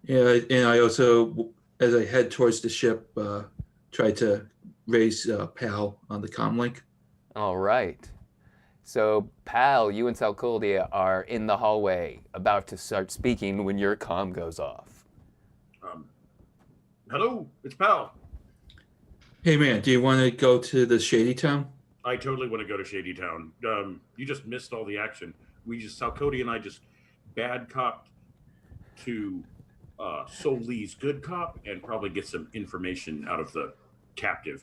Yeah, and I also, as I head towards the ship, try to raise PAL on the comlink. All right. So, Pal, you and Salcoldia are in the hallway, about to start speaking when your comm goes off. Hello, it's Pal. Hey, man, do you want to go to the Shady Town? I totally want to go to Shady Town. You just missed all the action. Salcody and I just bad copped to Solee's good cop and probably get some information out of the captive.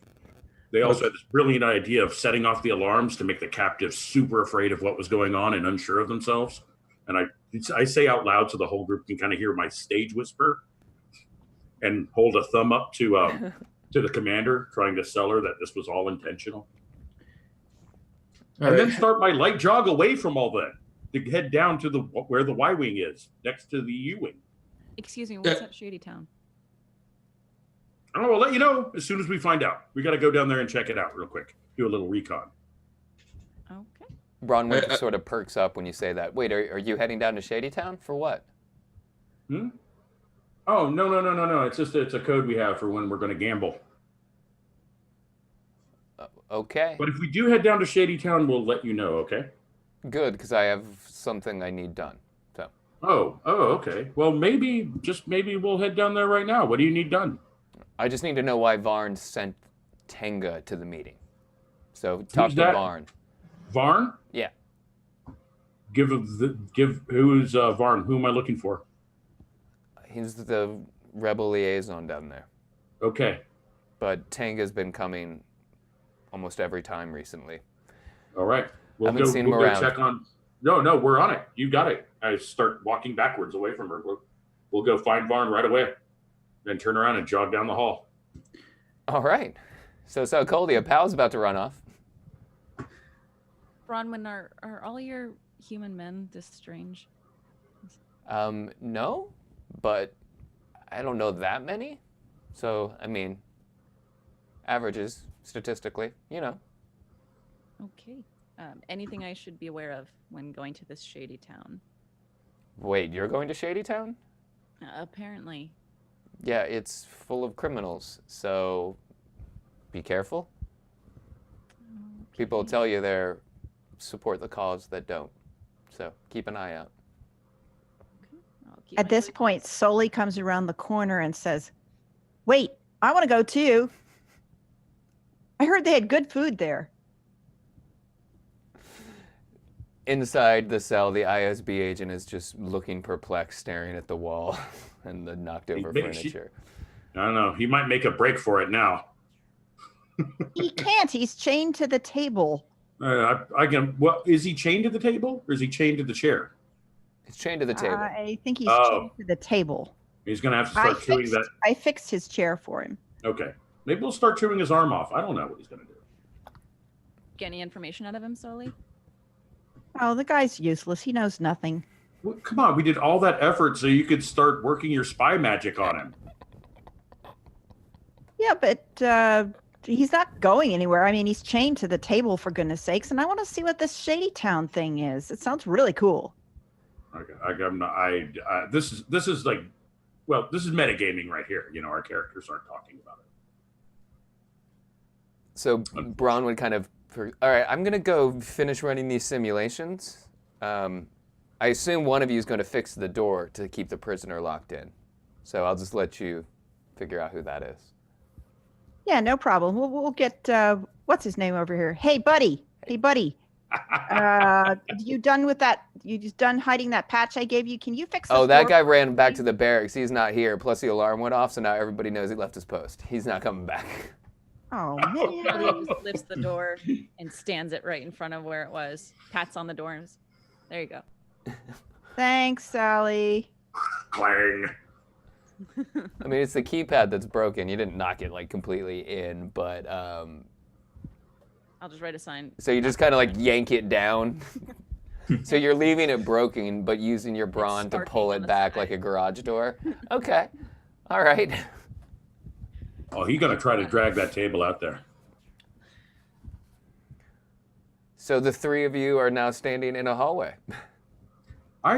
They also had this brilliant idea of setting off the alarms to make the captive super afraid of what was going on and unsure of themselves. And I say out loud so the whole group can kind of hear my stage whisper and hold a thumb up to the commander, trying to sell her that this was all intentional. Then start my light jog away from all that to head down to where the Y-wing is, next to the U-wing. Excuse me, what's up, Shady Town? I don't know. I'll let you know as soon as we find out. We got to go down there and check it out real quick. Do a little recon. Okay. Bronwyn sort of perks up when you say that. Wait, are you heading down to Shady Town for what? Oh, no. It's a code we have for when we're going to gamble. Okay. But if we do head down to Shady Town, we'll let you know, okay? Good, because I have something I need done. So. Oh, okay. Well, maybe we'll head down there right now. What do you need done? I just need to know why Varn sent Tenga to the meeting. So talk to Varn. Varn? Yeah. Who's Varn? Who am I looking for? He's the rebel liaison down there. Okay. But Tenga's been coming almost every time recently. All right. We'll go check on. No, we're on it. You got it. I start walking backwards away from her. We'll go find Varn right away. Then turn around and jog down the hall. All right. So Coldia, Pal's about to run off. Bronwyn, are all your human men this strange? No, but I don't know that many. So, I mean, averages statistically, Okay. Anything I should be aware of when going to this shady town? Wait, you're going to Shady Town? Apparently. Yeah, it's full of criminals, so be careful. People Okay. tell you they support the cause that don't, so keep an eye out. I'll keep At my this eye- point, Soli comes around the corner and says, "Wait, I want to go too. I heard they had good food there." Inside the cell, the ISB agent is just looking perplexed, staring at the wall and the knocked over furniture. I don't know. He might make a break for it now. He can't. He's chained to the table. I can. Well, is he chained to the table or is he chained to the chair? It's chained to the table. I think he's Oh. chained to the table. He's going to have to start chewing that. I fixed his chair for him. Okay. Maybe we'll start chewing his arm off. I don't know what he's going to do. Get any information out of him, Soli? Oh, the guy's useless. He knows nothing. Well, come on. We did all that effort so you could start working your spy magic on him. Yeah, but he's not going anywhere. I mean, he's chained to the table, for goodness sakes, and I want to see what this Shady Town thing is. It sounds really cool. Okay. I'm not, this is like, well, this is metagaming right here. Our characters aren't talking about it. So Braun would kind of, all right, I'm going to go finish running these simulations. I assume one of you is going to fix the door to keep the prisoner locked in. So I'll just let you figure out who that is. Yeah, no problem. We'll get what's his name over here. Hey, buddy. Hey, buddy. You done with that? You just done hiding that patch I gave you? Can you fix this Oh, that door guy for ran me? back to the barracks. He's not here. Plus the alarm went off, so now everybody knows he left his post. He's not coming back. Oh, Soli man. just lifts the door and stands it right in front of where it was. Pats on the doors. There you go. Thanks, Sally. Clang. I mean, it's the keypad that's broken. You didn't knock it like completely in, but I'll just write a sign. so you just kind of like yank it down. So you're leaving it broken, but using your brawn to sparking pull on it the back side. like a garage door. Okay, all right. Oh, he's going to try to drag that table out there. So the three of you are now standing in a hallway. I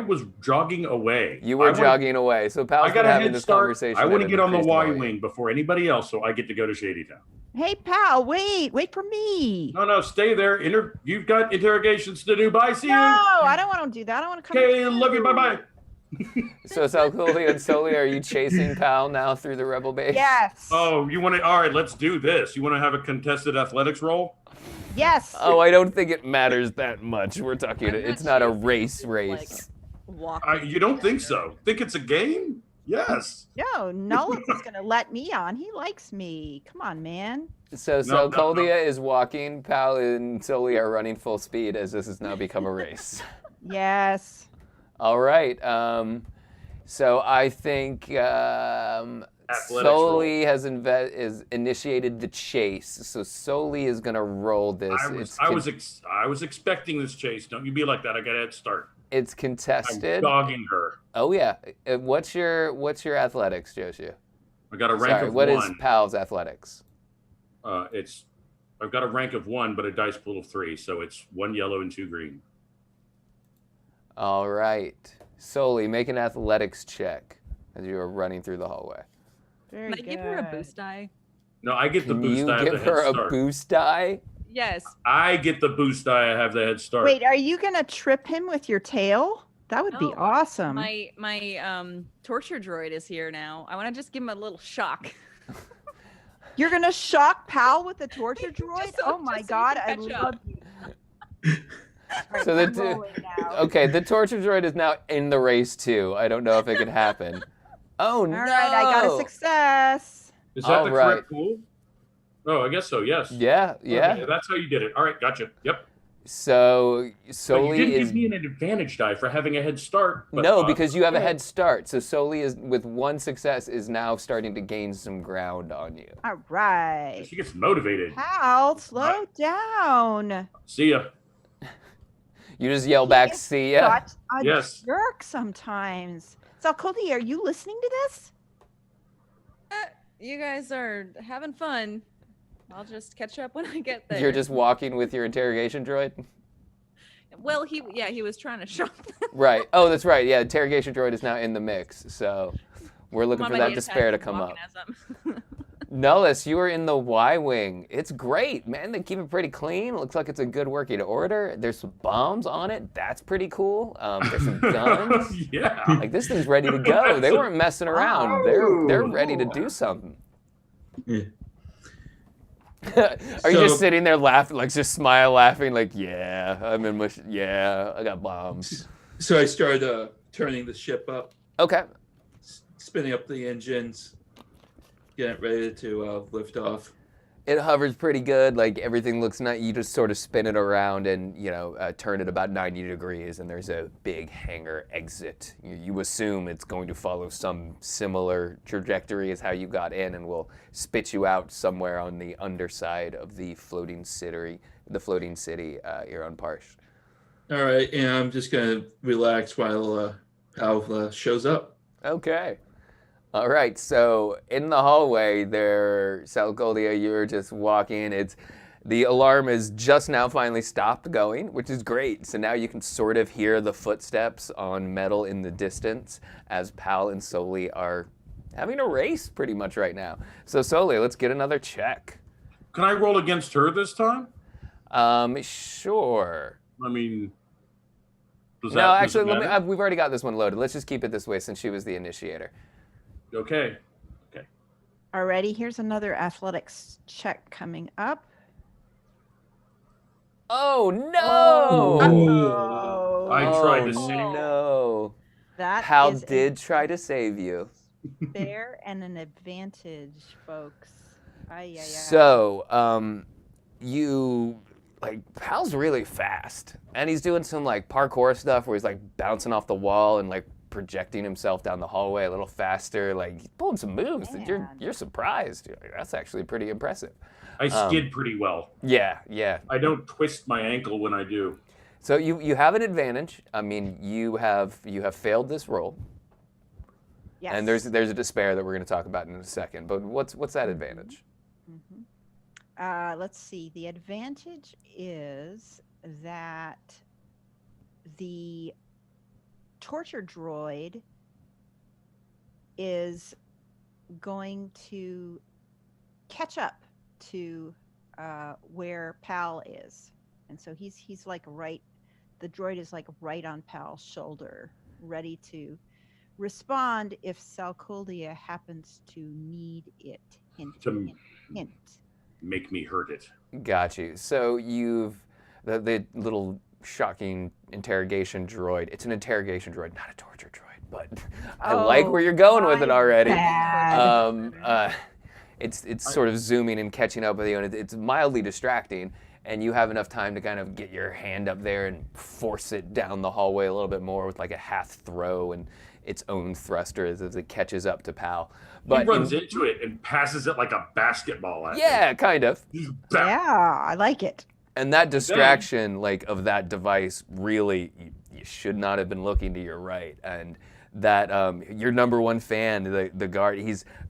was jogging away. You were jogging away. So Pal's I got been a having head this start. conversation. I want to at get an on the increased Y volume. wing before anybody else, so I get to go to Shady Town. Hey, pal, wait for me. No, stay there. You've got interrogations to do. Bye. See you. No, I don't want to do that. I want to come. Okay, with love you. Bye bye. So Salculi and Soli, are you chasing Pal now through the rebel base? Yes. Oh, you want to? All right, let's do this. You want to have a contested athletics roll? Yes. Oh, I don't think it matters that much. We're talking. I'm It's not not a chasing, race. like, walking. You don't think so? Think it's a game? Yes. No, Nolan is going to let me on. He likes me. Come on, man. So No, Salcoldia is walking. Pal and Soli are running full speed as this has now become a race. Yes. All right. So I think Soli has initiated the chase. So Soli is going to roll this. I was expecting this chase. Don't you be like that. I got a head start. It's I'm contested. dogging her. Oh yeah. What's your athletics, Joshua? I got a rank Sorry, of what 1. is Pal's athletics? I've got a rank of 1, but a dice pool of 3, so it's 1 yellow and 2 green. All right. Soli, make an athletics check as you are running through the hallway. Very Can I give her a boost die? No, I get the Can boost. you I have give the her head a start. boost die? Yes. I get the boost die. I have the head start. Wait, are you going to trip him with your tail? That would be No, awesome. My torture droid is here now. I want to just give him a little shock. You're going to shock Pal with the torture droid? Just so- Oh my just so you God, can I catch love up. you. All right, So I'm the rolling now. Okay, the torture droid is now in the race too. I don't know if it can happen. Oh no! All right, I got a success. Is that All the right. correct pool? Oh, I guess so. Yes. Yeah, yeah. Okay, that's how you did it. All right, gotcha. Yep. So But you Soli didn't is give me an advantage die for having a head start. But, no, because you have a head start. So Soli is with one success is now starting to gain some ground on you. All right. she gets motivated. Pal, slow down. See ya. You just yell back, is "See ya!" Such a Yes. jerk sometimes. So, Cody, are you listening to this? You guys are having fun. I'll just catch up when I get there. You're just walking with your interrogation droid? Well, he was trying to show. Right. Oh, that's right. Yeah, interrogation droid is now in the mix. So we're looking for that despair to come up. Nullis, you are in the Y-Wing. It's great, man. They keep it pretty clean. Looks like it's a good working order. There's some bombs on it. That's pretty cool. There's some guns. Yeah. Like, this thing's ready to go. They weren't messing around. They're ready to do something. Yeah. Are you just sitting there laughing, like just laughing, like, yeah, I'm in my, yeah, I got bombs. So I started turning the ship up, Okay. spinning up the engines, getting it ready to lift off. It hovers pretty good. Like, everything looks nice. You just sort of spin it around and, turn it about 90 degrees, and there's a big hangar exit. You assume it's going to follow some similar trajectory as how you got in, and will spit you out somewhere on the underside of the floating city here on Parsh. All right, and I'm just going to relax while Hal shows up. Okay. All right, so in the hallway there, Salgoldia, you're just walking. The alarm is just now finally stopped going, which is great. So now you can sort of hear the footsteps on metal in the distance as Pal and Soli are having a race pretty much right now. So Soli, let's get another check. Can I roll against her this time? Sure. I mean, No, actually, we've already got this one loaded. Let's just keep it this way since she was the initiator. Okay. Alrighty, here's another athletics check coming up. Oh no! Oh, I tried to save Oh no! that Pal is did try to save you. fair and an advantage, folks. Ay. So, Pal's really fast, and he's doing some like parkour stuff where he's like bouncing off the wall and like projecting himself down the hallway a little faster. Like, he's pulling some moves that you're surprised. You're like, that's actually pretty impressive. I skid pretty well. Yeah. I don't twist my ankle when I do. So you have an advantage. I mean, you have failed this roll. Yes. And there's a despair that we're going to talk about in a second. But what's that advantage? Mm-hmm. Let's see. The advantage is that the torture droid is going to catch up to where Pal is, and so he's like right. The droid is like right on Pal's shoulder, ready to respond if Salcoldia happens to need it. Hint, hint. Make me hurt it. Got you. So you've the little shocking interrogation droid. It's an interrogation droid, not a torture droid. But I like where you're going with it already. It's sort of zooming and catching up with you, and it's mildly distracting. And you have enough time to kind of get your hand up there and force it down the hallway a little bit more with like a half throw and its own thruster as it catches up to Pal. But he runs into it and passes it like a basketball at yeah, kind of. Yeah, I like it. And that distraction, like, of that device, really, you should not have been looking to your right. And that your number one fan, the guard,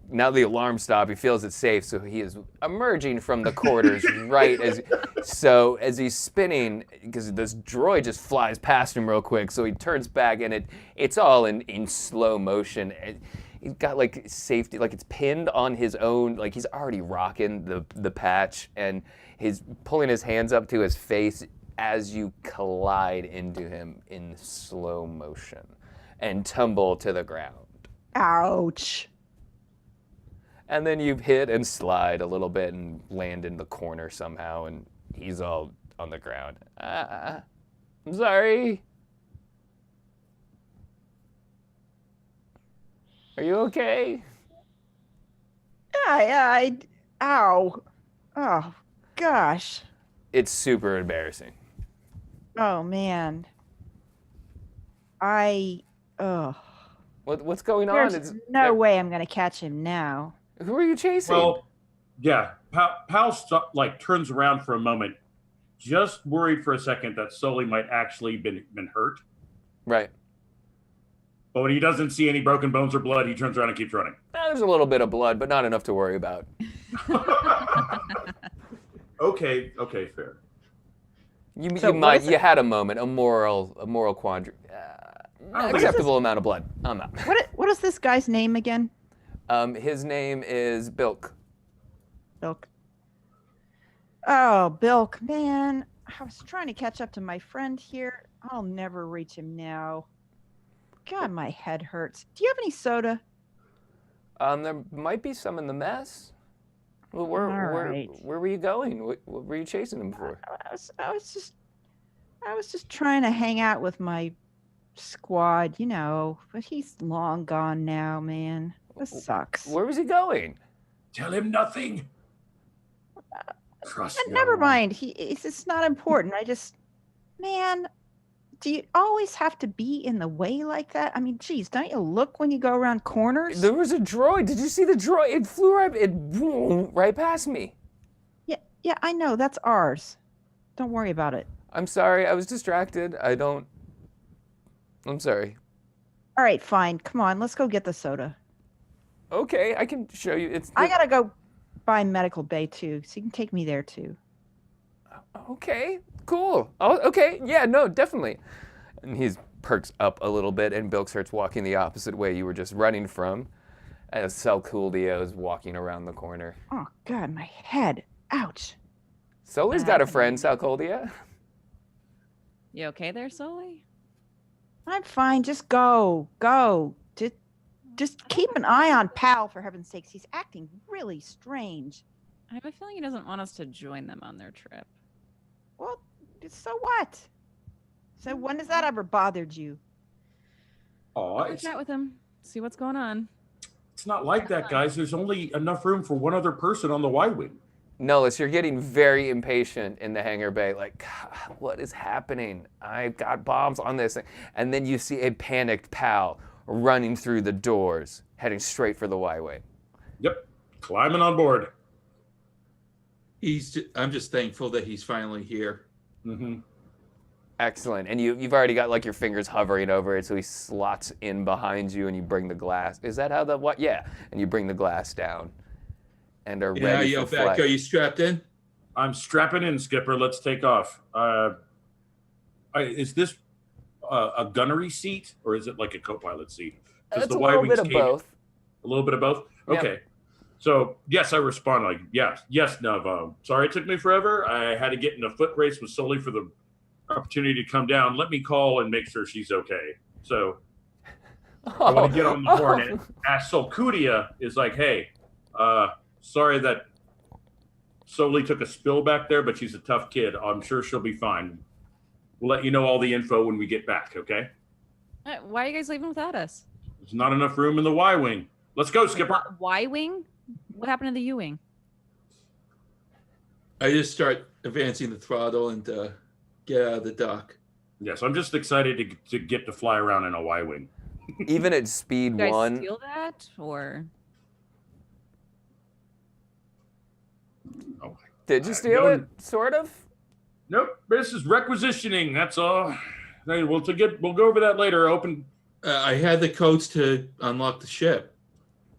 now the alarm stopped. He feels it's safe, so he is emerging from the quarters right as he's spinning, because this droid just flies past him real quick. So he turns back, and it's all in slow motion. He's got like safety, like it's pinned on his own, like he's already rocking the patch, and he's pulling his hands up to his face as you collide into him in slow motion and tumble to the ground. Ouch. And then you hit and slide a little bit and land in the corner somehow, and he's all on the ground. I'm sorry. Are you okay? Ow. Oh, gosh. It's super embarrassing. Oh, man. What's going on? There's no way I'm going to catch him now. Who are you chasing? Well, yeah. Pal turns around for a moment, just worried for a second that Sully might actually been hurt. Right. But when he doesn't see any broken bones or blood, he turns around and keeps running. There's a little bit of blood, but not enough to worry about. Okay, fair. You had a moment, a moral quandary. Acceptable amount of blood. I'm not. What is this guy's name again? His name is Bilk. Bilk. Oh, Bilk, man. I was trying to catch up to my friend here. I'll never reach him now. God, my head hurts. Do you have any soda? There might be some in the mess. Well, where were you going? What were you chasing him for? I was just trying to hang out with my squad, but he's long gone now, man. This sucks. Where was he going? Tell him nothing. Trust me. Never mind. It's not important. Man, do you always have to be in the way like that? I mean, geez, don't you look when you go around corners? There was a droid. Did you see the droid? It flew right past me. Yeah, I know. That's ours. Don't worry about it. I'm sorry. I was distracted. I'm sorry. All right, fine. Come on, let's go get the soda. Okay, I can show you. I gotta go by medical bay too, so you can take me there too. Okay, cool. Oh, okay, yeah, no, definitely. And he perks up a little bit, and Bilk starts walking the opposite way you were just running from, as Salkuldio is walking around the corner. Oh God, my head! Ouch. Sully's got a friend, Salkuldia. You okay there, Sully? I'm fine. Just go. Just keep an eye on Pal, for heaven's sakes. He's acting really strange. I have a feeling he doesn't want us to join them on their trip. Well, so what? So when has that ever bothered you? Oh, I'll chat with him, see what's going on. It's not like that, guys. There's only enough room for one other person on the Y-Wing. Nullis, you're getting very impatient in the hangar bay. Like, what is happening? I've got bombs on this thing. And then you see a panicked Pal running through the doors, heading straight for the Y-Wing. Yep, climbing on board. I'm just thankful that he's finally here. Mm-hmm. Excellent. And you've already got like your fingers hovering over it, so he slots in behind you, and you bring the glass. Is that how what? Yeah. And you bring the glass down, and are ready for flight. Back. Are you strapped in? I'm strapping in, Skipper. Let's take off. Is this a gunnery seat, or is it like a co-pilot seat? It's a little bit of both. A little bit of both? Okay. Yep. So, yes, I respond like, yes, Nov. Sorry it took me forever. I had to get in a foot race with Sully for the opportunity to come down. Let me call and make sure she's okay. So, I want to get on the horn and ask Solkudia is like, hey, sorry that Sully took a spill back there, but she's a tough kid. I'm sure she'll be fine. We'll let you know all the info when we get back, okay? Why are you guys leaving without us? There's not enough room in the Y-Wing. Let's go, Skipper. Y-Wing? What happened to the U-Wing? I just start advancing the throttle and get out of the dock. Yes, I'm just excited to get to fly around in a Y-Wing. Even at speed Did you guys one. steal that, or? Oh, Did you steal it? Sort of. Nope. This is requisitioning. That's all. We'll go over that later. I had the codes to unlock the ship.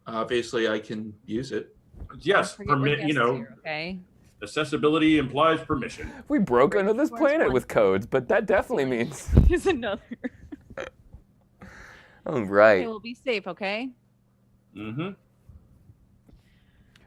Obviously, I can use it. Yes, permit. Okay. Accessibility implies permission. We broke into this planet with codes, but that definitely means. Here's another. All right. Okay, we'll be safe, okay? Mm-hmm.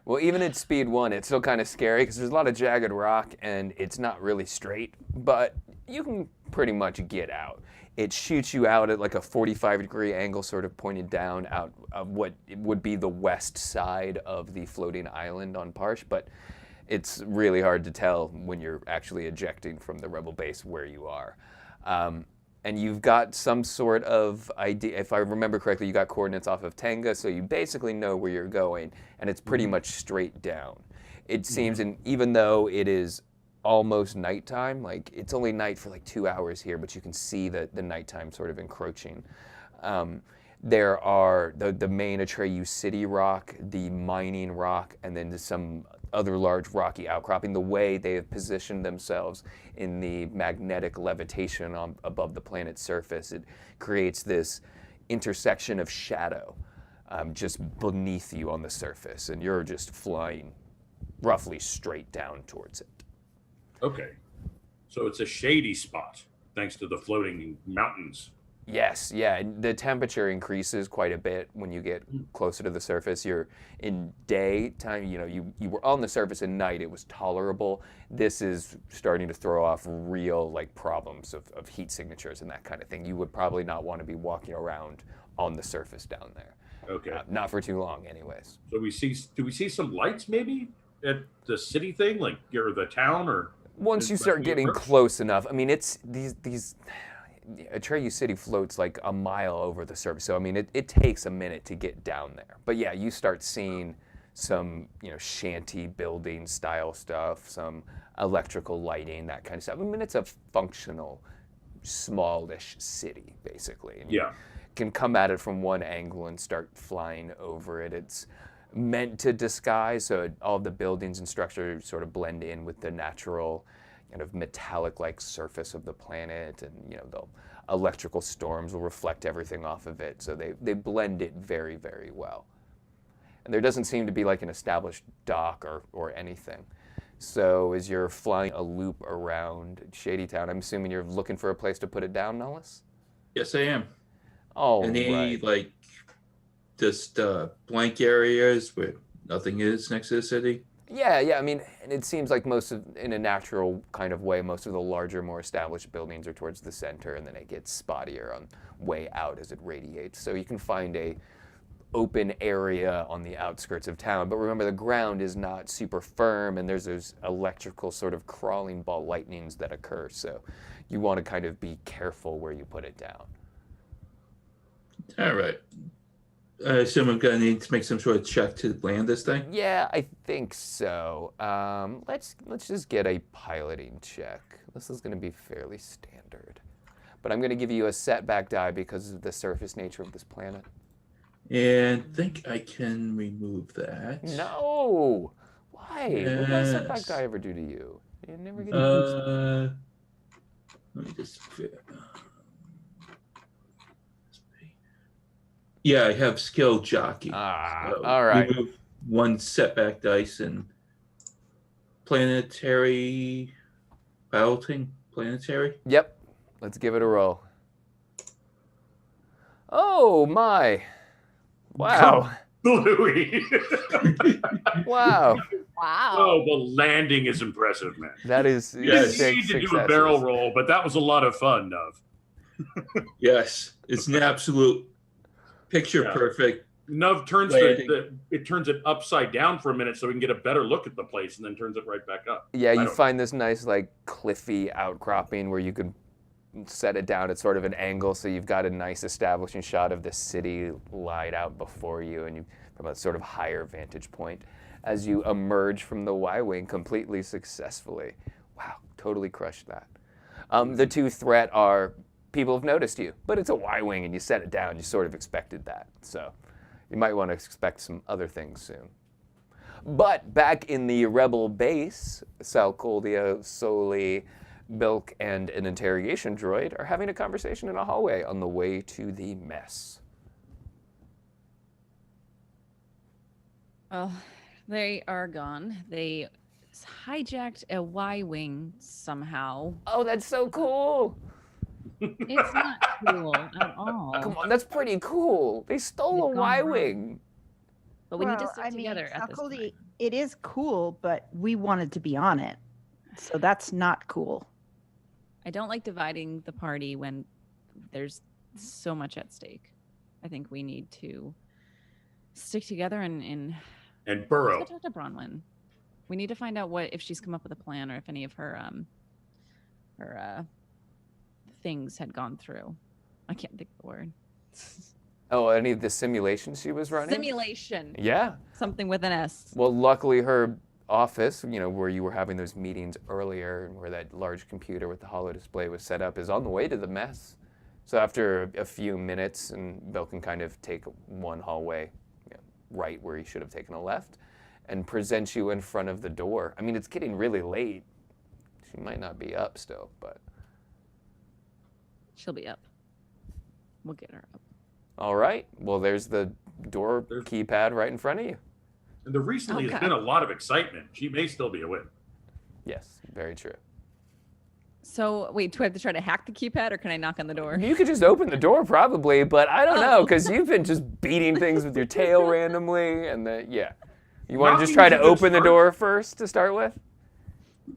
Well, even at speed one, it's still kind of scary because there's a lot of jagged rock and it's not really straight, but you can pretty much get out. It shoots you out at like a 45-degree angle, sort of pointed down out of what would be the west side of the floating island on Parsh, but it's really hard to tell when you're actually ejecting from the rebel base where you are. And you've got some sort of idea, if I remember correctly, you got coordinates off of Tenga, so you basically know where you're going, and it's pretty much straight down. It seems, and even though it is almost nighttime, like it's only night for like 2 hours here, but you can see the nighttime sort of encroaching. There are the main Atreyu City rock, the mining rock, and then some other large rocky outcropping. The way they have positioned themselves in the magnetic levitation above the planet's surface, it creates this intersection of shadow just beneath you on the surface, and you're just flying roughly straight down towards it. Okay. So it's a shady spot, thanks to the floating mountains. Yes, yeah. The temperature increases quite a bit when you get closer to the surface. You're in daytime, you were on the surface at night, it was tolerable. This is starting to throw off real problems of heat signatures and that kind of thing. You would probably not want to be walking around on the surface down there. Okay. Not for too long, anyways. So do we see some lights maybe at the city thing, or the town, or? Once you start getting close enough, I mean, it's these Atreyu City floats like a mile over the surface, so I mean, it takes a minute to get down there. But yeah, you start seeing some shanty building style stuff, some electrical lighting, that kind of stuff. I mean, it's a functional, smallish city basically. And you can come at it from one angle and start flying over it. It's meant to disguise, so all the buildings and structures sort of blend in with the natural kind of metallic-like surface of the planet, and the electrical storms will reflect everything off of it, so they blend it very, very well. And there doesn't seem to be an established dock or anything. So as you're flying a loop around Shady Town, I'm assuming you're looking for a place to put it down, Nullis? Yes, I am. Oh, Any right. just blank areas where nothing is next to the city? Yeah. I mean, and it seems like in a natural kind of way, most of the larger, more established buildings are towards the center, and then it gets spottier on way out as it radiates. So you can find a open area on the outskirts of town, but remember the ground is not super firm, and there's those electrical sort of crawling ball lightnings that occur. So you want to kind of be careful where you put it down. All right. I assume I'm going to need to make some sort of check to land this thing? Yeah, I think so. Let's just get a piloting check. This is going to be fairly standard. But I'm going to give you a setback die because of the surface nature of this planet. And think I can remove that. No! Why? Yes. What does setback die ever do to you? You never get let me just... Yeah, I have skill jockey. So all right. Remove one setback dice and planetary piloting. Planetary. Yep. Let's give it a roll. Oh my! Wow! Louis. Wow! Wow. Oh, the landing is impressive, man. That is You didn't six need to do a successes. barrel roll, but that was a lot of fun, Nuv. Yes, it's an absolute picture perfect. Nuv turns it turns it upside down for a minute so we can get a better look at the place, and then turns it right back up. Yeah, you find this nice cliffy outcropping where you could set it down at sort of an angle, so you've got a nice establishing shot of the city lied out before you, and from a sort of higher vantage point as you emerge from the Y-wing completely successfully. Wow, totally crushed that. The two threat are people have noticed you, but it's a Y-wing and you set it down. You sort of expected that, so you might want to expect some other things soon. But back in the rebel base, Salcoldia, Soli, Bilk, and an interrogation droid are having a conversation in a hallway on the way to the mess. Oh, they are gone. They hijacked a Y-wing somehow. Oh, that's so cool. It's not cool at all. Come on, that's pretty cool. They stole a They've gone Y-wing. But we need to stick together at this Salcoldi, point. it is cool, but we wanted to be on it. So that's not cool. I don't like dividing the party when there's so much at stake. I think we need to stick together and burrow. Let's go talk to Bronwyn. We need to find out if she's come up with a plan or if any of her things had gone through. I can't think of the word. Oh, any of the simulations she was running? Simulation. Yeah. Something with an S. Well, luckily her office, where you were having those meetings earlier and where that large computer with the holo display was set up, is on the way to the mess. So after a few minutes, and Bill can kind of take one hallway right where he should have taken a left and present you in front of the door. I mean, it's getting really late. She might not be up still, but... She'll be up. We'll get her up. All right. Well, there's the door keypad right in front of you. And there recently has Okay. been a lot of excitement. She may still be a win. Yes, very true. So wait, do I have to try to hack the keypad, or can I knock on the door? You could just open the door probably, but I don't know, Oh. because you've been just beating things with your tail randomly, and yeah. You want to just Knocking's try a to good open the start. door first to start with?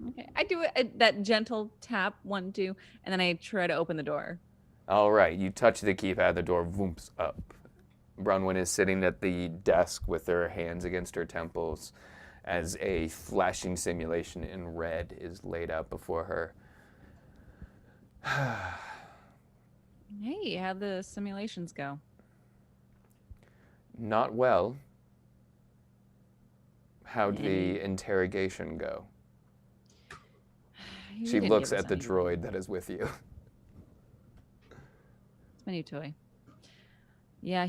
Okay, I do that gentle tap, 1, 2, and then I try to open the door. All right, you touch the keypad, the door whoops up. Bronwyn is sitting at the desk with her hands against her temples as a flashing simulation in red is laid out before her. Hey, how'd the simulations go? Not well. How'd Any- the interrogation go? You She didn't looks give us at the any- droid that is with you. It's my new toy. Yeah,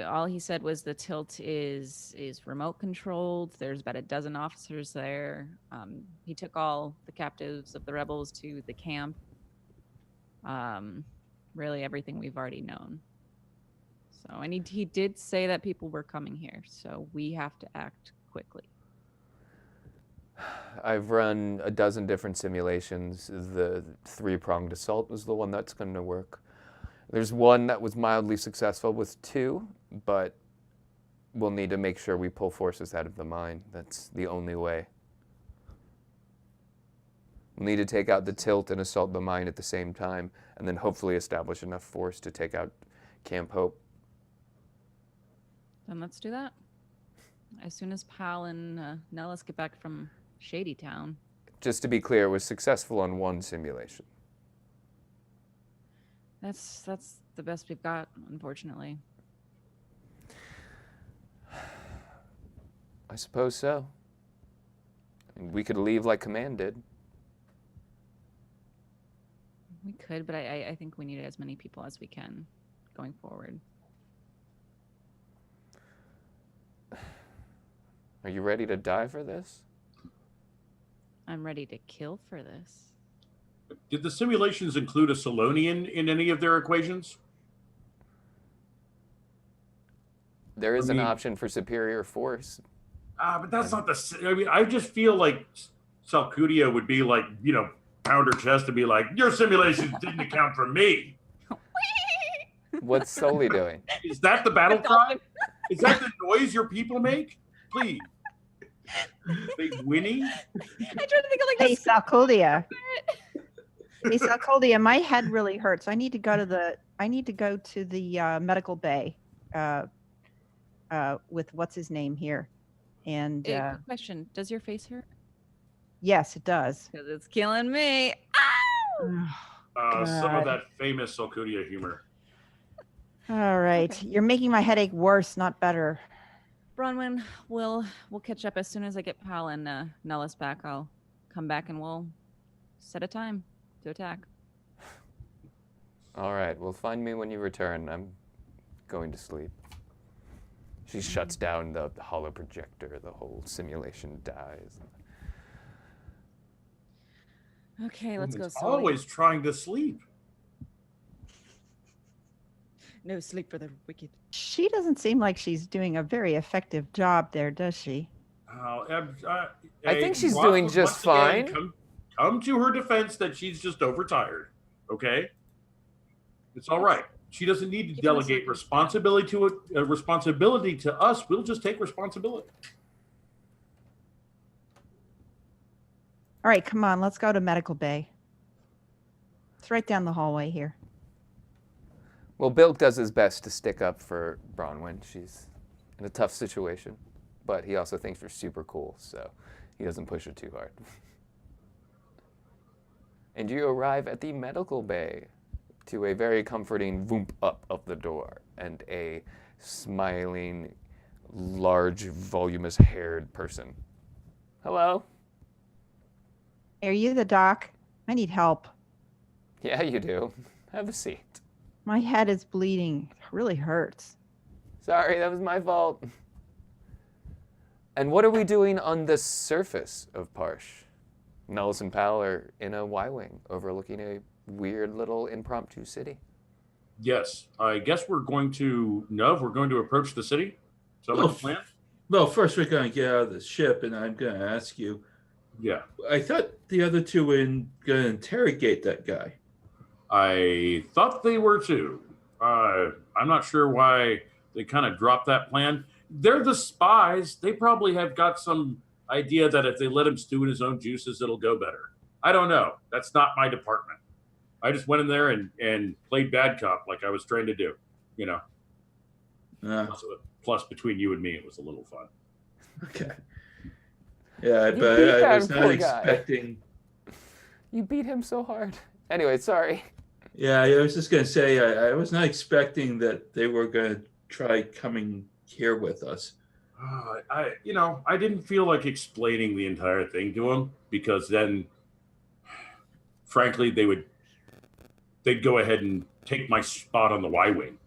all he said was the tilt is remote controlled. There's about a dozen officers there. He took all the captives of the rebels to the camp. Really everything we've already known. So, and he did say that people were coming here, so we have to act quickly. I've run a dozen different simulations. The three-pronged assault was the one that's going to work. There's one that was mildly successful with 2, but we'll need to make sure we pull forces out of the mine. That's the only way. We'll need to take out the tilt and assault the mine at the same time, and then hopefully establish enough force to take out Camp Hope. Then let's do that. As soon as Pal and Nellis get back from Shady Town. Just to be clear, it was successful on 1 simulation. That's the best we've got, unfortunately. I suppose so. I mean, we could leave like Command did. We could, but I think we need as many people as we can going forward. Are you ready to die for this? I'm ready to kill for this. Did the simulations include a Solonian in any of their equations? There is I an mean- option for superior force. But that's not the. I mean, I just feel like Salcudia would be like, pound her chest and be like, "Your simulations didn't account for me." What's Sully doing? Is that the battle cry? Is that the noise your people make? Please. They whinny? I tried to think of like Hey, this. Salcodia. Hey, Salcodia, my head really hurts. I need to go to the medical bay with what's his name here. And Quick question: does your face hurt? yes, it does. Because it's killing me. Some of God. that famous Salcudia humor. All right. Okay. You're making my headache worse, not better. Bronwyn, we'll catch up as soon as I get Pal and Nellis back. I'll come back and we'll set a time to attack. All right, well, find me when you return. I'm going to sleep. She shuts down the hollow projector. The whole simulation dies. Okay, let's go. It's Sully. always trying to sleep. No sleep for the wicked. She doesn't seem like she's doing a very effective job there, does she? I think she's Ross doing would just once again fine. Come to her defense that she's just overtired. Okay, it's all right. She doesn't need to Keep delegate us- responsibility to us. We'll just take responsibility. All right, come on, let's go to medical bay. It's right down the hallway here. Well, Bilk does his best to stick up for Bronwyn. She's in a tough situation, but he also thinks you're super cool, so he doesn't push her too hard. And you arrive at the medical bay to a very comforting voomp up of the door and a smiling, large, voluminous haired person. Hello? Are you the doc? I need help. Yeah, you do. Have a seat. My head is bleeding. It really hurts. Sorry, that was my fault. And what are we doing on the surface of Parsh? Nellis and Pal are in a Y-wing overlooking a weird little impromptu city. Yes, I guess we're going to approach the city. Is that Well, the plan? Well, first we're going to get out of the ship, and I'm going to ask you. Yeah. I thought the other two were going to interrogate that guy. I thought they were too. I'm not sure why they kind of dropped that plan. They're the spies. They probably have got some idea that if they let him stew in his own juices, it'll go better. I don't know. That's not my department. I just went in there and played bad cop like I was trained to do. You know. Plus, between you and me, it was a little fun. Okay. Yeah, You but beat I that was not poor guy. expecting. You beat him so hard. Anyway, sorry. Yeah, I was just going to say I was not expecting that they were going to try coming here with us. I didn't feel like explaining the entire thing to them because then, frankly, they'd go ahead and take my spot on the Y-wing.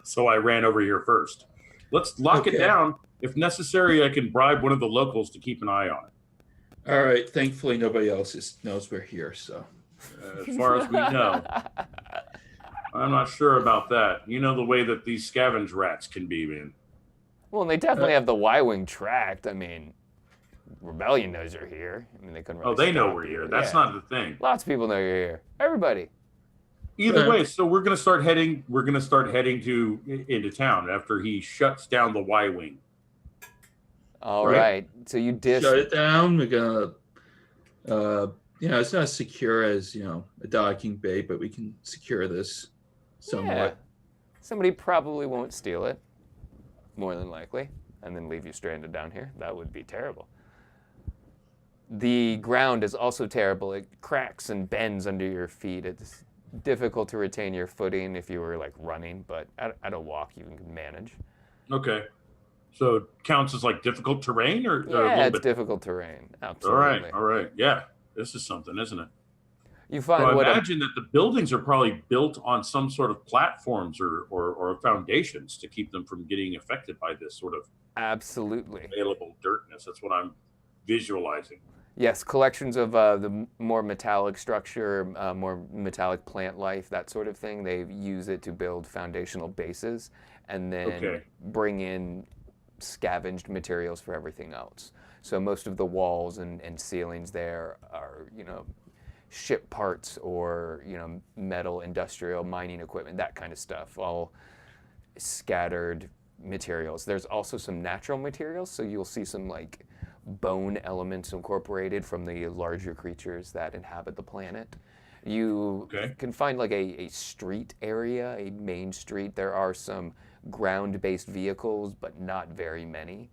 So I ran over here first. Let's lock it down. If necessary, I can bribe one of the locals to keep an eye on it. All right. Thankfully, nobody else knows we're here. So, as far as we know, I'm not sure about that. You know the way that these scavenge rats can be, man. Well, and they definitely have the Y-wing tracked. I mean, Rebellion knows you're here. I mean, they couldn't. Really They know stop we're you. here. That's not the thing. Lots of people know you're here. Everybody. Either way, so we're gonna start heading. We're gonna start heading into town after he shuts down the Y-wing. All right. So you shut it down. We're gonna, it's not as secure as a docking bay, but we can secure this somewhat. Yeah. Somebody probably won't steal it, more than likely, and then leave you stranded down here. That would be terrible. The ground is also terrible. It cracks and bends under your feet. It's difficult to retain your footing if you were like running, but at a walk you can manage. Okay. So it counts as like difficult terrain or yeah, it's difficult terrain. Absolutely. All right. Yeah. This is something, isn't it? You find I imagine that the buildings are probably built on some sort of platforms or foundations to keep them from getting affected by this sort of absolutely available dirtness. That's what I'm visualizing. Yes, collections of the more metallic structure, more metallic plant life, that sort of thing. They use it to build foundational bases and then bring in scavenged materials for everything else. So most of the walls and ceilings there are, ship parts or, metal, industrial, mining equipment, that kind of stuff, all scattered materials. There's also some natural materials, so you'll see some like bone elements incorporated from the larger creatures that inhabit the planet. You can find like a street area, a main street. There are some ground-based vehicles, but not very many.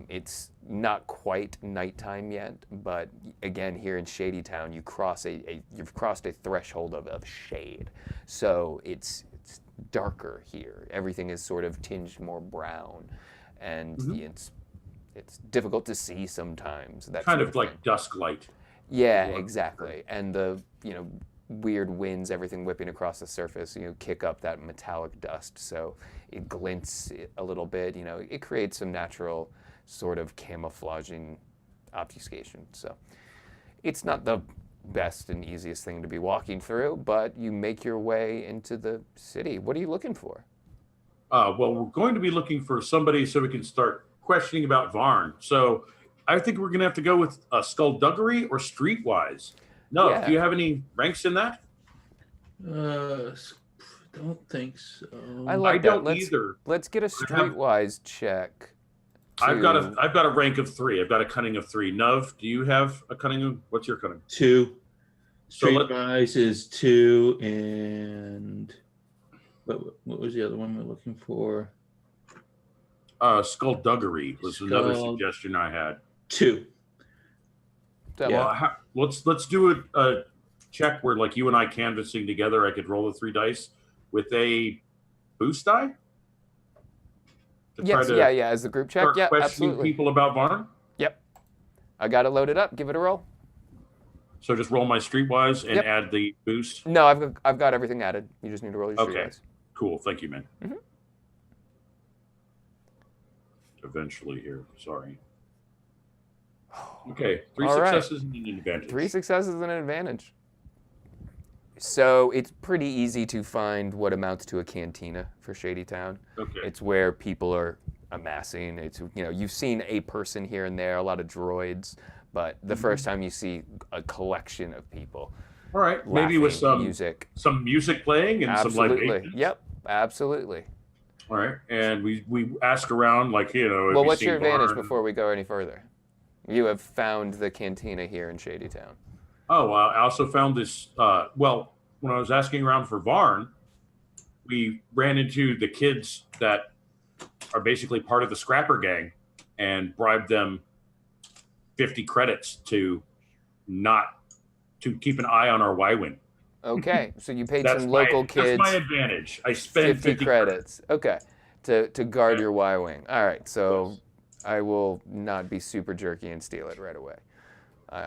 It's not quite nighttime yet, but again, here in Shady Town, you've crossed a threshold of shade. So it's darker here. Everything is sort of tinged more brown, and it's difficult to see sometimes. That kind sort of like thing. dusk light. Yeah, exactly. And the weird winds, everything whipping across the surface, kick up that metallic dust, so it glints a little bit. It creates some natural sort of camouflaging obfuscation. So it's not the best and easiest thing to be walking through, but you make your way into the city. What are you looking for? Well, we're going to be looking for somebody so we can start questioning about Varn. So I think we're going to have to go with skullduggery or streetwise. No, do you have any ranks in that? Don't think so. I don't either. Let's get a streetwise check. I've got a rank of 3. I've got a cunning of 3. Nuv, do you have a cunning of? What's your cunning? 2. Streetwise is 2, and what was the other one we're looking for? Skullduggery was another suggestion I had. 2. Well, let's do a check where like you and I canvassing together. I could roll the 3 dice with a boost die. Yes, as the group check. Yeah, absolutely. People about Varn. Yep, I got it loaded up. Give it a roll. So just roll my streetwise and add the boost. No, I've got everything added. You just need to roll your streetwise. Okay, cool. Thank you, man. Mm-hmm. Eventually here. Sorry. Okay, 3 successes and an advantage. 3 successes and an advantage. So it's pretty easy to find what amounts to a cantina for Shady Town. Okay. It's where people are amassing. It's, you've seen a person here and there, a lot of droids, but the first time you see a collection of people. All right. Maybe with laughing, some music playing and some absolutely. libations. Yep, absolutely. All right. And we ask around, like, have Well, you what's seen your advantage Barn? before we go any further? You have found the cantina here in Shady Town. Oh, I also found this. When I was asking around for Varn, we ran into the kids that are basically part of the Scrapper gang and bribed them 50 credits to keep an eye on our Y-Wing. Okay, so you paid some local kids. That's my advantage. I spend 50 credits. Okay, to guard your Y-Wing. All right, so I will not be super jerky and steal it right away.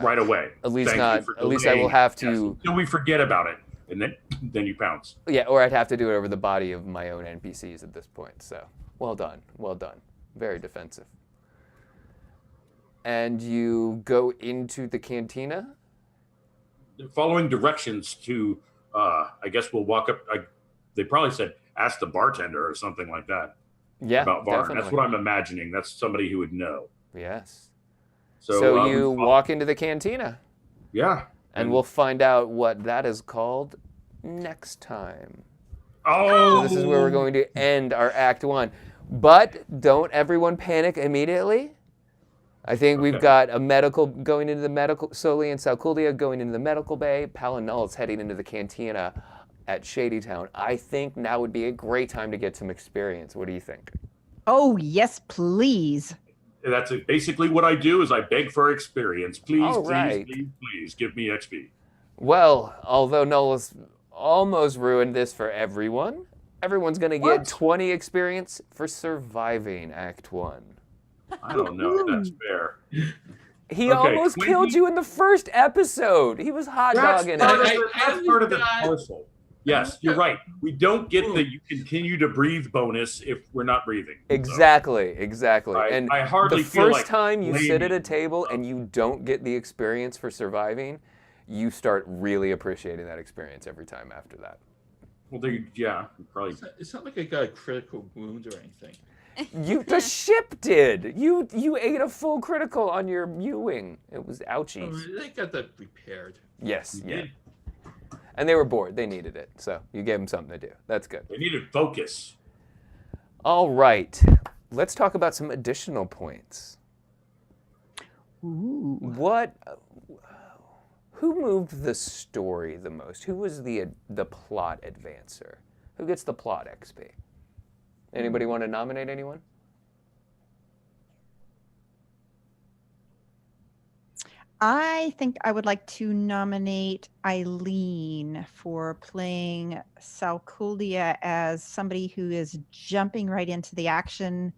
Right away. At least Thank not. you for At least I will delaying. have Yes, to. until we forget about it, and then you pounce. Yeah, or I'd have to do it over the body of my own NPCs at this point. So, well done, well done. Very defensive. And you go into the cantina? Following directions to, I guess we'll walk up. They probably said, ask the bartender or something like that. Yeah, About Varn. definitely. That's what I'm imagining. That's somebody who would know. Yes. So, So you walk into the cantina, Yeah. and we'll find out what that is called next time. Oh! So this is where we're going to end our Act 1. But don't everyone panic immediately. I think we've got a medical going into the medical, Soli and Salkuldia going into the medical bay. Pal and Null's heading into the cantina at Shady Town. I think now would be a great time to get some experience. What do you think? Oh, yes, please. That's basically what I do is I beg for experience. Please, All please, right. please, please give me XP. Well, although Null's almost ruined this for everyone, everyone's going to get What? 20 experience for surviving Act 1. I don't know if that's fair. He Okay, almost 20 killed you in the first episode. He was hot dogging part it. of that's part of the parcel. Yes, you're right. We don't get the you continue to breathe bonus if we're not breathing. Exactly. And I hardly the feel first like time you sit at a blaming table and you don't get the experience for surviving, you start really appreciating that experience every time after that. Well, probably. It's not like I got a critical wound or anything. The ship did. You ate a full critical on your U-wing. It was ouchies. Oh, they got that repaired. Yes, You yeah. did. And they were bored. They needed it. So you gave them something to do. That's good. They needed focus. All right. Let's talk about some additional points. Ooh. Who moved the story the most? Who was the plot advancer? Who gets the plot XP? Anybody want to nominate anyone? I think I would like to nominate Eileen for playing Salkuldia as somebody who is jumping right into the action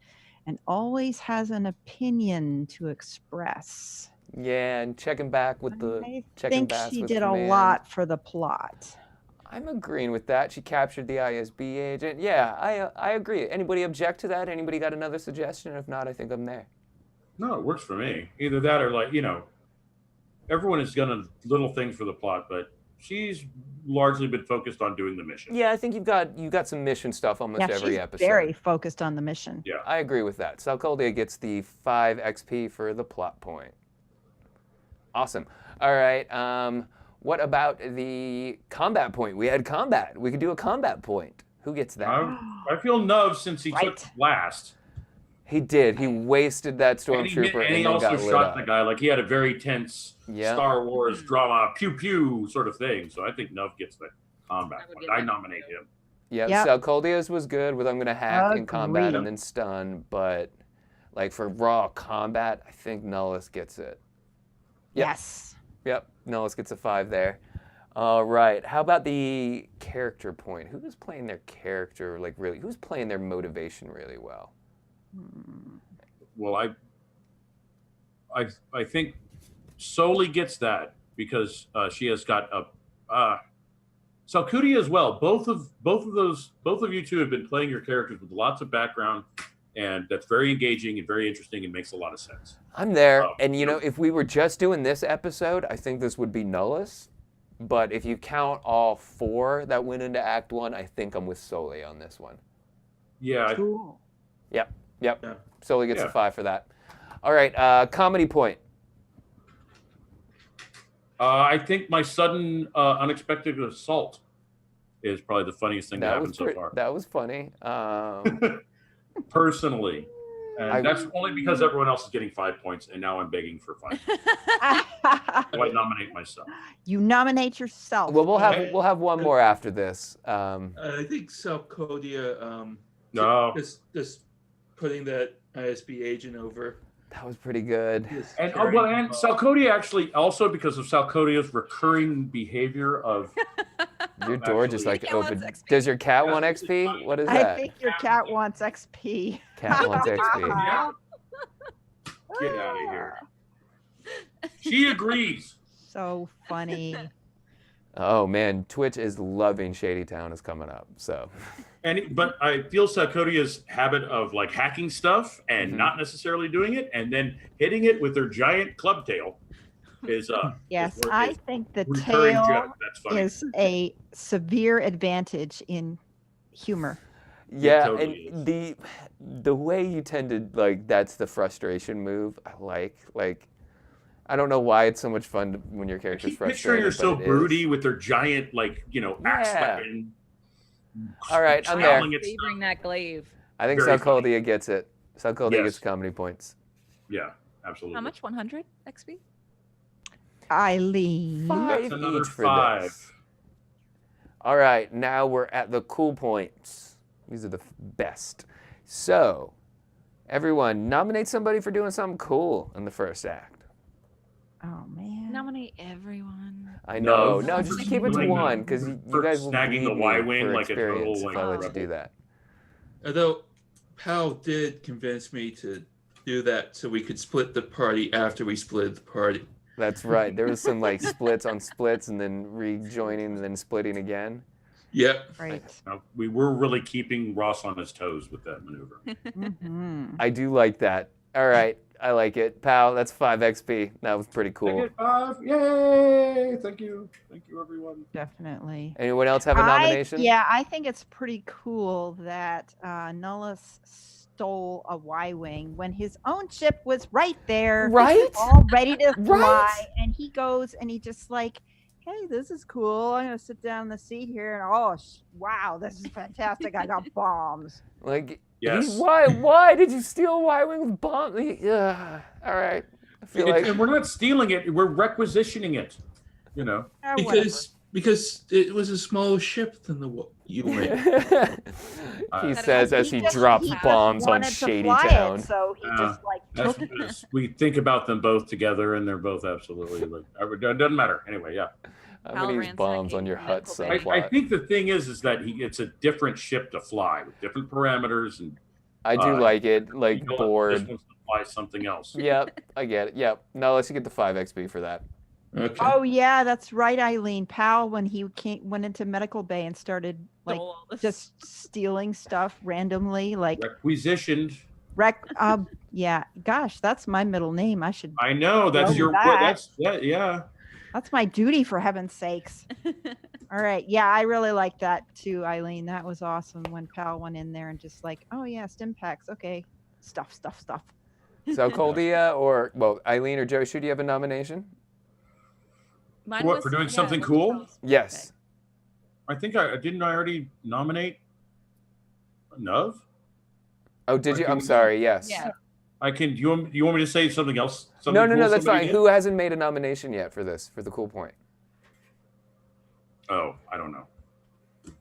and always has an opinion to express. Yeah, and checking back with I checking think backs she with did a command. lot for the plot. I'm agreeing with that. She captured the ISB agent. Yeah, I agree. Anybody object to that? Anybody got another suggestion? If not, I think I'm there. No, it works for me. Either that or everyone has done a little thing for the plot, but she's largely been focused on doing the mission. Yeah, I think you've got some mission stuff almost Yeah, every she's episode. very focused on the mission. Yeah. I agree with that. Salkuldia gets the 5 XP for the plot point. Awesome. All right. What about the combat point? We had combat. We could do a combat point. Who gets that? I feel Nuv since he took last. He did. He wasted that stormtrooper And he then also got lit shot up. the guy. Like he had a very tense Star Wars drama, pew pew sort of thing. So I think Nuv gets the combat point. I nominate him. Yeah, Yep. Salkuldia's was good with I'm going to hack in combat Agreed. and then stun, but like for raw combat, I think Nullus gets it. Yep. Yes. Yep, Nullus gets a 5 there. All right, how about the character point? Who was playing their character like really? Who's playing their motivation really well? Well, I think Soli gets that because she has got a Salkudia as well. Both of you two have been playing your characters with lots of background, and that's very engaging and very interesting and makes a lot of sense. I'm there, and if we were just doing this episode, I think this would be Nullus. but if you count all 4 that went into Act 1, I think I'm with Soli on this one. Yeah. Cool. Yep. Yeah. Soli gets Yeah. a 5 for that. All right, comedy point. I think my sudden unexpected assault is probably the funniest thing that happened so far. That was funny. Personally. And I- that's only because everyone else is getting 5 points, and now I'm begging for 5. So I nominate myself. You nominate yourself. Well, we'll Ed. have one more after this. I think Salcodia, No. just putting that ISB agent over. That was pretty good. just And carrying him up. Salcodia actually also because of Salcodia's recurring behavior of Your door just like Cat wants opened. XP. Does your cat want XP? What is I that? think your cat wants XP. Cat wants XP. Yeah. Get out of here. She agrees. So funny. Oh man, Twitch is loving Shady Town is coming up. So But I feel Salcodia's habit of like hacking stuff and Mhm. not necessarily doing it, and then hitting it with their giant club tail is Yes, is I think the recurring tail joke. That's funny. is a severe advantage in humor. yeah, totally and the way you tend to like that's the frustration move. I like I don't know why it's so much fun when your I character's keep picturing frustrated. her so but it broody is. with their giant axe Yeah. weapon. All right, I'm there. Scowling at stuff. Savoring that glaive. I think Very funny. Salcodia gets it. Salcodia Yes. gets comedy points. Yeah, absolutely. How much? 100 XP? Eileen. 5 another each for 5. this. All right, now we're at the cool points. These are the best. So, everyone, nominate somebody for doing something cool in the first act. Oh man. Nominate everyone. I know. No, No, just for keep it to like, one because you for guys will snagging the bleed me Y-wing for like a total, experience if like, I let you rebel. do that. Although Pal did convince me to do that so we could split the party after we split the party. That's right. There was some like splits on splits and then rejoining and then splitting again. Yep. Right. Now, we were really keeping Ross on his toes with that maneuver. Mhm. I do like that. All right, I like it. Pal, that's 5 XP. That was pretty I cool. get 5. Yay! Thank you, everyone. Definitely. Anyone else have a nomination? I think it's pretty cool that Nullus stole a Y-wing when his own ship was right there, Right? all ready to fly, Right? and he goes and he just like, hey, this is cool. I'm gonna sit down in the seat here, and wow, this is fantastic. I got bombs. Like, Yes. why did you steal a Y-wing with bomb? All right. I feel like And we're not stealing it; we're requisitioning it. You know. Whatever. Because it was a smaller ship than the U-wing. he says as he drops just bombs on wanted to Shady fly it, Town. so he just like That's, took it. we think about them both together, and they're both absolutely like. It doesn't matter anyway. Yeah. I'm Pal gonna use bombs ransacking on your hut medical bay. subplot. I think the thing is that it's a different ship to fly with different parameters, and I do like it, like you know, this bored. one's to fly something else. Yep, I get it. Yep. No, let's get the 5 XP for that. Okay. Oh yeah, that's right, Eileen. Powell, when he went into medical bay and started like Stole all this- just stealing stuff randomly, like Requisitioned. yeah. Gosh, that's my middle name. I should. I know that's Know your. that. Yeah. That's my duty, for heaven's sakes. All right, yeah, I really like that too, Eileen. That was awesome when Powell went in there and just like, oh yeah, stim packs. Okay, stuff. So Coldia well, Eileen or Joshua, do you have a nomination? Mine What, was- for doing yeah, something what's cool? it called? Yes. I think I already nominate Nuv. Oh, did you? I'm Okay. sorry. Yes. Yeah. I can. You want me to say something else? No, Something cool that's somebody fine. did? Who hasn't made a nomination yet for the cool point? Oh, I don't know. Well,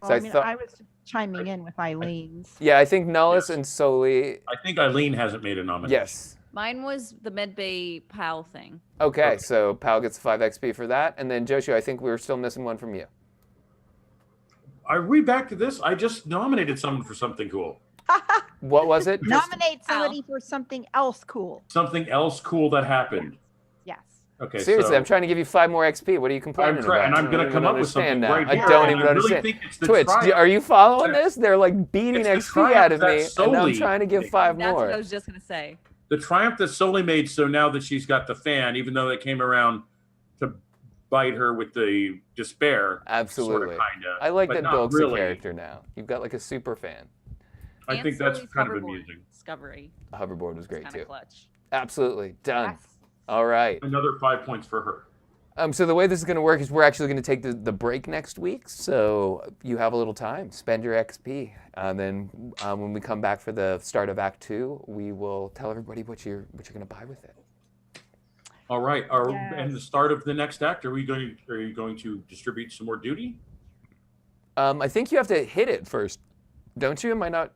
So I I mean, thought- I was chiming in with Eileen's. Yeah, I think Nullus Yes. and Soli. I think Eileen hasn't made a nomination. Yes. Mine was the medbay PAL thing. Okay, so Pal gets 5 XP for that, and then Joshua, I think we were still missing one from you. Are we back to this? I just nominated someone for something cool. What was it? Nominate somebody for something else cool. Something else cool that happened. Yes. Okay. Seriously, so I'm trying to give you 5 more XP. What are you complaining I'm trying, and about? I'm I going don't to come even up with something understand now. right I here, don't and even I really understand. think it's the Twitch, triumph. are you following Yes. this? They're like beating It's the XP triumph out of that me, and I'm Soli trying to give made. 5 That's more. what I was just gonna say. The triumph that Soli made, so now that she's got the fan, even though they came around to bite her with the despair. Absolutely. Sort of, kinda, I like but that not Bilk's a really. character now. You've got like a super fan. I And think that's Sully's kind of hoverboard amusing. Discovery. The hoverboard was great Kind too. of clutch. Absolutely. Done. Yes. All right. Another 5 points for her. So the way this is going to work is we're actually going to take the break next week. So you have a little time. Spend your XP. Then when we come back for the start of Act 2, we will tell everybody what you're going to buy with it. All right. Yes. And the start of the next act, are you going to distribute some more duty? I think you have to hit it first, don't you? Am I not?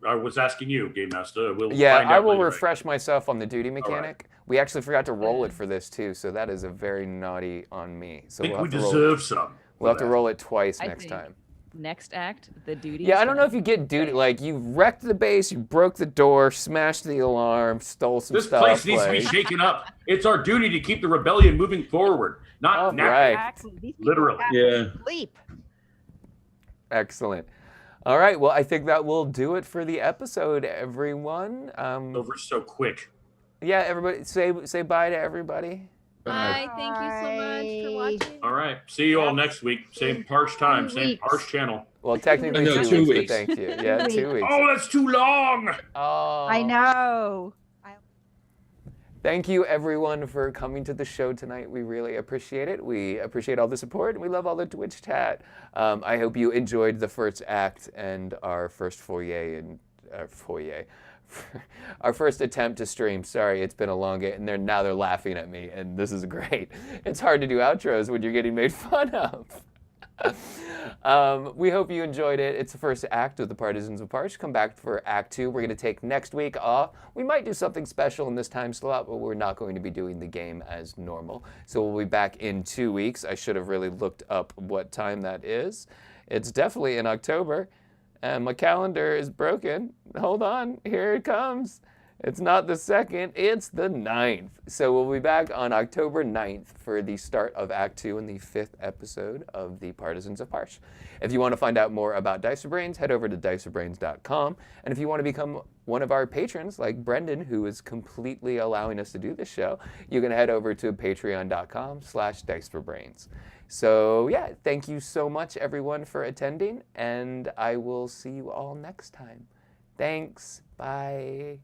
I was asking you, Game Master. We'll Yeah, find out I will later, refresh myself on the duty mechanic. We actually forgot to roll it for this too, so that is a very naughty on me. So I think we we'll have to deserve some. we'll have to for roll it twice I next think time. Next act, the duty. Yeah, is I don't know if you get duty. Like you wrecked the base, you broke the door, smashed the alarm, stole some This stuff. place needs to be like- shaken up. It's our duty to keep the rebellion moving forward, not All now. right. Exactly. These people Literally. have Yeah. to sleep. Excellent. All right. Well, I think that will do it for the episode, everyone. Over so quick. Yeah, everybody, say bye to everybody. Bye. Thank you so much for watching. All right. See you all next week. Same Parsh time, same weeks. Parsh channel. Well, technically No, 2 2 weeks, weeks. but thank you. Yeah, 2 weeks. Oh, that's too long. Oh. I know. Thank you, everyone, for coming to the show tonight. We really appreciate it. We appreciate all the support, and we love all the Twitch chat. I hope you enjoyed the first act and our first our first attempt to stream. Sorry, it's been a long game, and now they're laughing at me, and this is great. It's hard to do outros when you're getting made fun of. We hope you enjoyed it. It's the first act of the Partisans of Parsh. Come back for Act 2. We're going to take next week off. We might do something special in this time slot, but we're not going to be doing the game as normal. So we'll be back in 2 weeks. I should have really looked up what time that is. It's definitely in October, and my calendar is broken. Hold on, here it comes. It's not the 2nd, it's the 9th. So we'll be back on October 9th for the start of Act 2 and the 5th episode of the Partisans of Parsh. If you want to find out more about Dicer Brains, head over to dicerbrains.com. And if you want to become one of our patrons, like Brendan, who is completely allowing us to do this show, you can head over to patreon.com/diceforbrains. So yeah, thank you so much, everyone, for attending, and I will see you all next time. Thanks. Bye.